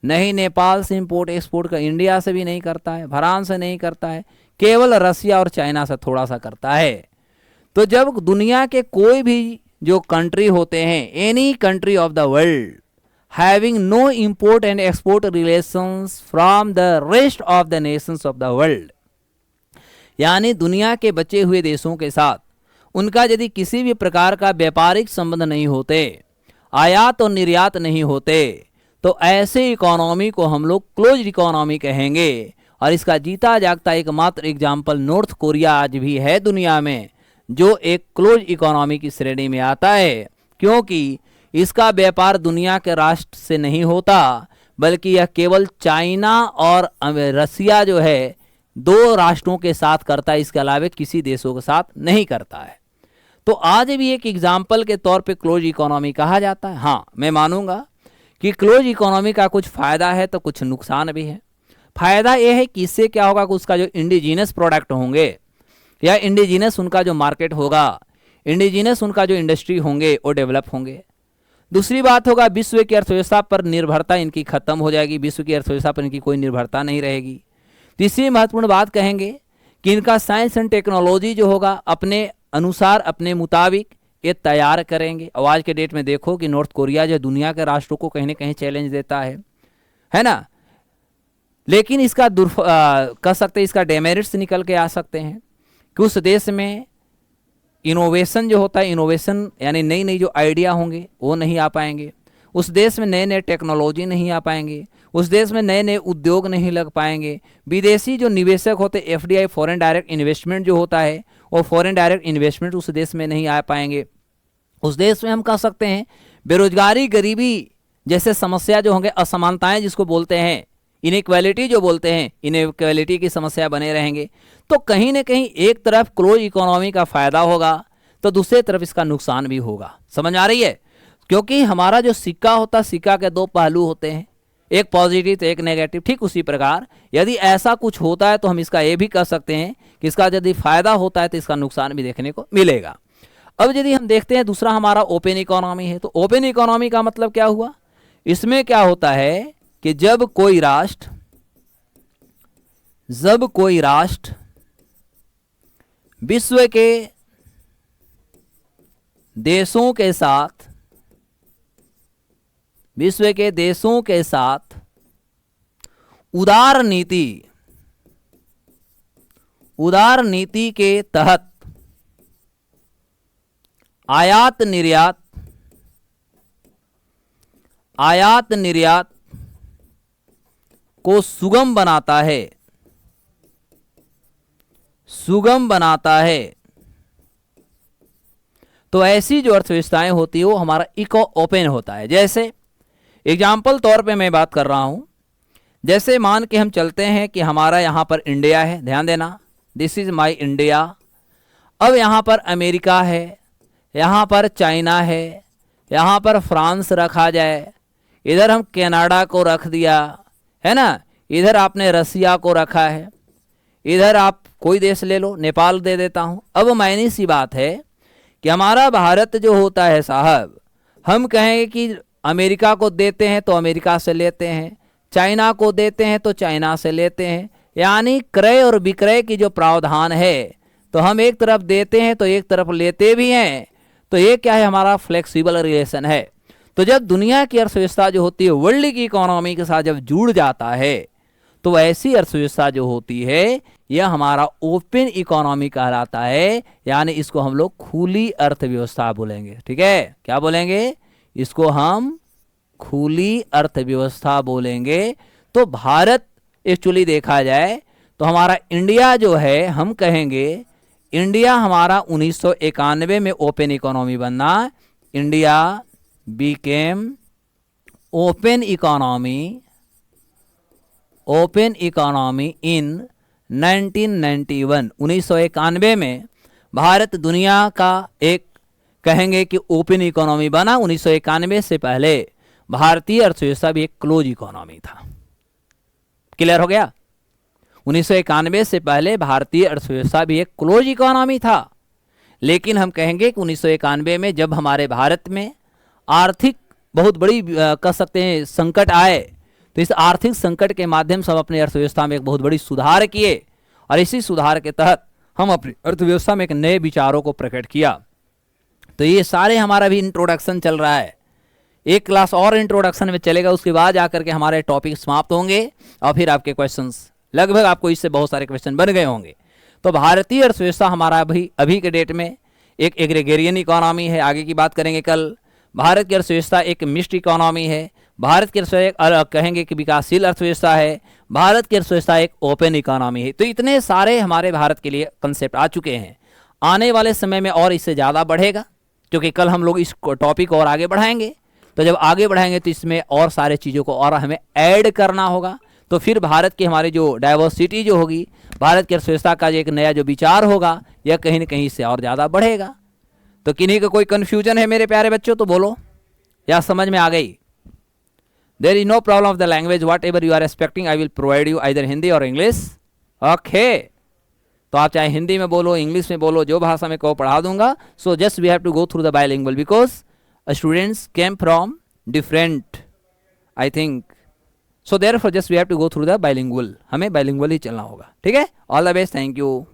न ही नेपाल से इंपोर्ट एक्सपोर्ट का, इंडिया से भी नहीं करता है, फ्रांस से नहीं करता है, केवल रसिया और चाइना से थोड़ा सा करता है। तो जब दुनिया के कोई भी जो कंट्री होते हैं, any country of the world having no import and export relations from the rest of the nations of the world, यानी दुनिया के बचे हुए देशों के साथ उनका यदि किसी भी प्रकार का व्यापारिक संबंध नहीं होते, आयात और निर्यात नहीं होते, तो ऐसे इकोनॉमी को हम लोग क्लोज इकोनॉमी कहेंगे। और इसका जीता जागता एकमात्र एग्जाम्पल नॉर्थ कोरिया आज भी है दुनिया में, जो एक क्लोज इकोनॉमी की श्रेणी में आता है, क्योंकि इसका व्यापार दुनिया के राष्ट्र से नहीं होता, बल्कि यह केवल चाइना और रसिया जो है दो राष्ट्रों के साथ करता है, इसके अलावा किसी देशों के साथ नहीं करता है। तो आज भी एक एग्जाम्पल के तौर पे क्लोज इकोनॉमी कहा जाता है। हाँ, मैं मानूंगा कि क्लोज इकोनॉमी का कुछ फ़ायदा है तो कुछ नुकसान भी है। फ़ायदा यह है कि इससे क्या होगा कि उसका जो इंडिजीनस प्रोडक्ट होंगे या इंडिजीनस उनका जो मार्केट होगा, इंडिजीनस उनका जो इंडस्ट्री होंगे वो डेवलप होंगे। दूसरी बात होगा, विश्व की अर्थव्यवस्था पर निर्भरता इनकी खत्म हो जाएगी, विश्व की अर्थव्यवस्था पर इनकी कोई निर्भरता नहीं रहेगी। तीसरी महत्वपूर्ण बात कहेंगे कि इनका साइंस एंड टेक्नोलॉजी जो होगा अपने अनुसार अपने मुताबिक ये तैयार करेंगे। और आज के डेट में देखो कि नॉर्थ कोरिया जो दुनिया के राष्ट्रों को कहीं ना कहीं चैलेंज देता है ना, लेकिन इसका कह सकते हैं इसका डेमेरिट्स निकल के आ सकते हैं कि उस देश में इनोवेशन जो होता है, इनोवेशन यानी नई नई जो आइडिया होंगे वो नहीं आ पाएंगे, उस देश में नए नए टेक्नोलॉजी नहीं आ पाएंगे, उस देश में नए नए उद्योग नहीं लग पाएंगे। विदेशी जो निवेशक होते एफडीआई फॉरेन डायरेक्ट इन्वेस्टमेंट जो होता है वो फॉरेन डायरेक्ट इन्वेस्टमेंट उस देश में नहीं आ पाएंगे। उस देश में हम कह सकते हैं बेरोजगारी, गरीबी जैसे समस्या जो होंगे, असमानताएं जिसको बोलते हैं, इनइक्वालिटी जो बोलते हैं, इनइक्वालिटी की समस्या बने रहेंगे। तो कहीं ना कहीं एक तरफ क्लोज इकोनॉमी का फ़ायदा होगा तो दूसरी तरफ इसका नुकसान भी होगा। समझ आ रही है? क्योंकि हमारा जो सिक्का होता है, सिक्का के दो पहलू होते हैं, एक पॉजिटिव तो एक नेगेटिव। ठीक उसी प्रकार यदि ऐसा कुछ होता है तो हम इसका ये भी कह सकते हैं कि इसका यदि फ़ायदा होता है तो इसका नुकसान भी देखने को मिलेगा। अब यदि हम देखते हैं दूसरा हमारा ओपन इकोनॉमी है, तो ओपन इकोनॉमी का मतलब क्या हुआ? इसमें क्या होता है कि जब कोई राष्ट्र विश्व के देशों के साथ उदार नीति के तहत आयात निर्यात को सुगम बनाता है, तो ऐसी जो अर्थव्यवस्थाएं होती है वो हमारा इको ओपन होता है। जैसे एग्जाम्पल तौर पे मैं बात कर रहा हूं, जैसे मान के हम चलते हैं कि हमारा यहाँ पर इंडिया है, ध्यान देना, दिस इज माय इंडिया। अब यहाँ पर अमेरिका है, यहाँ पर चाइना है, यहाँ पर फ्रांस रखा जाए, इधर हम कनाडा को रख दिया है ना, इधर आपने रसिया को रखा है, इधर आप कोई देश ले लो, नेपाल दे देता हूँ। अब मायने सी बात है कि हमारा भारत जो होता है साहब, हम कहेंगे कि अमेरिका को देते हैं तो अमेरिका से लेते हैं, चाइना को देते हैं तो चाइना से लेते हैं, यानी क्रय और विक्रय की जो प्रावधान है, तो हम एक तरफ देते हैं तो एक तरफ लेते भी हैं। तो ये क्या है? हमारा फ्लेक्सिबल रिलेशन है। तो जब दुनिया की अर्थव्यवस्था जो होती है वर्ल्ड की इकोनॉमी के साथ जब जुड़ जाता है, तो ऐसी अर्थव्यवस्था जो होती है यह हमारा ओपन इकोनॉमी कहलाता है, यानी इसको हम लोग खुली अर्थव्यवस्था बोलेंगे। ठीक है, क्या बोलेंगे? इसको हम खुली अर्थव्यवस्था बोलेंगे। तो भारत एक्चुअली देखा जाए तो हमारा इंडिया जो है, हम कहेंगे इंडिया हमारा 1991 में ओपन इकोनॉमी बनना, India became open economy in 1991। 1991 में भारत दुनिया का एक कहेंगे कि ओपन इकोनॉमी बना। 1991 से पहले भारतीय अर्थव्यवस्था भी एक क्लोज इकोनॉमी था। क्लियर हो गया? 1991 से पहले भारतीय अर्थव्यवस्था भी एक क्लोज इकोनॉमी था, लेकिन हम कहेंगे कि 1991 में जब हमारे भारत में आर्थिक बहुत बड़ी कह सकते हैं संकट आए, तो इस आर्थिक संकट के माध्यम से हम अपनी अर्थव्यवस्था में एक बहुत बड़ी सुधार किए, और इसी सुधार के तहत हम अपनी अर्थव्यवस्था में एक नए विचारों को प्रकट किया। तो ये सारे हमारा भी इंट्रोडक्शन चल रहा है, एक क्लास और इंट्रोडक्शन में चलेगा, उसके बाद आकर के हमारे टॉपिक समाप्त होंगे और फिर आपके क्वेश्चंस, लगभग आपको इससे बहुत सारे क्वेश्चन बन गए होंगे। तो भारतीय अर्थव्यवस्था हमारा अभी के डेट में एक एग्रीगेरियन इकोनॉमी है, आगे की बात करेंगे कल। भारत की अर्थव्यवस्था एक मिक्स्ड इकोनॉमी है, भारत की अर्थव्यवस्था कहेंगे कि विकासशील अर्थव्यवस्था है, भारत की अर्थव्यवस्था एक ओपन इकोनॉमी है। तो इतने सारे हमारे भारत के लिए कंसेप्ट आ चुके हैं, आने वाले समय में और इससे ज़्यादा बढ़ेगा, क्योंकि कल हम लोग इस टॉपिक को और आगे बढ़ाएंगे। तो जब आगे बढ़ाएंगे तो इसमें और सारे चीज़ों को और हमें ऐड करना होगा, तो फिर भारत की हमारी जो डाइवर्सिटी जो होगी, भारत की अर्थव्यवस्था का जो एक नया जो विचार होगा, यह कहीं ना कहीं इससे और ज़्यादा बढ़ेगा। तो किन्हीं का कोई कन्फ्यूजन है मेरे प्यारे बच्चों तो बोलो, या समझ में आ गई? There is no problem of the language, whatever you are expecting I will provide you either Hindi और इंग्लिश। ओके, तो आप चाहे हिंदी में बोलो, इंग्लिश में बोलो, जो भाषा में कहो पढ़ा दूंगा। So just we have to go through the bilingual because students came from different, I think, so therefore just we have to go through the bilingual, हमें बाइलिंगुअल ही चलना होगा। ठीक है, all the best, thank you.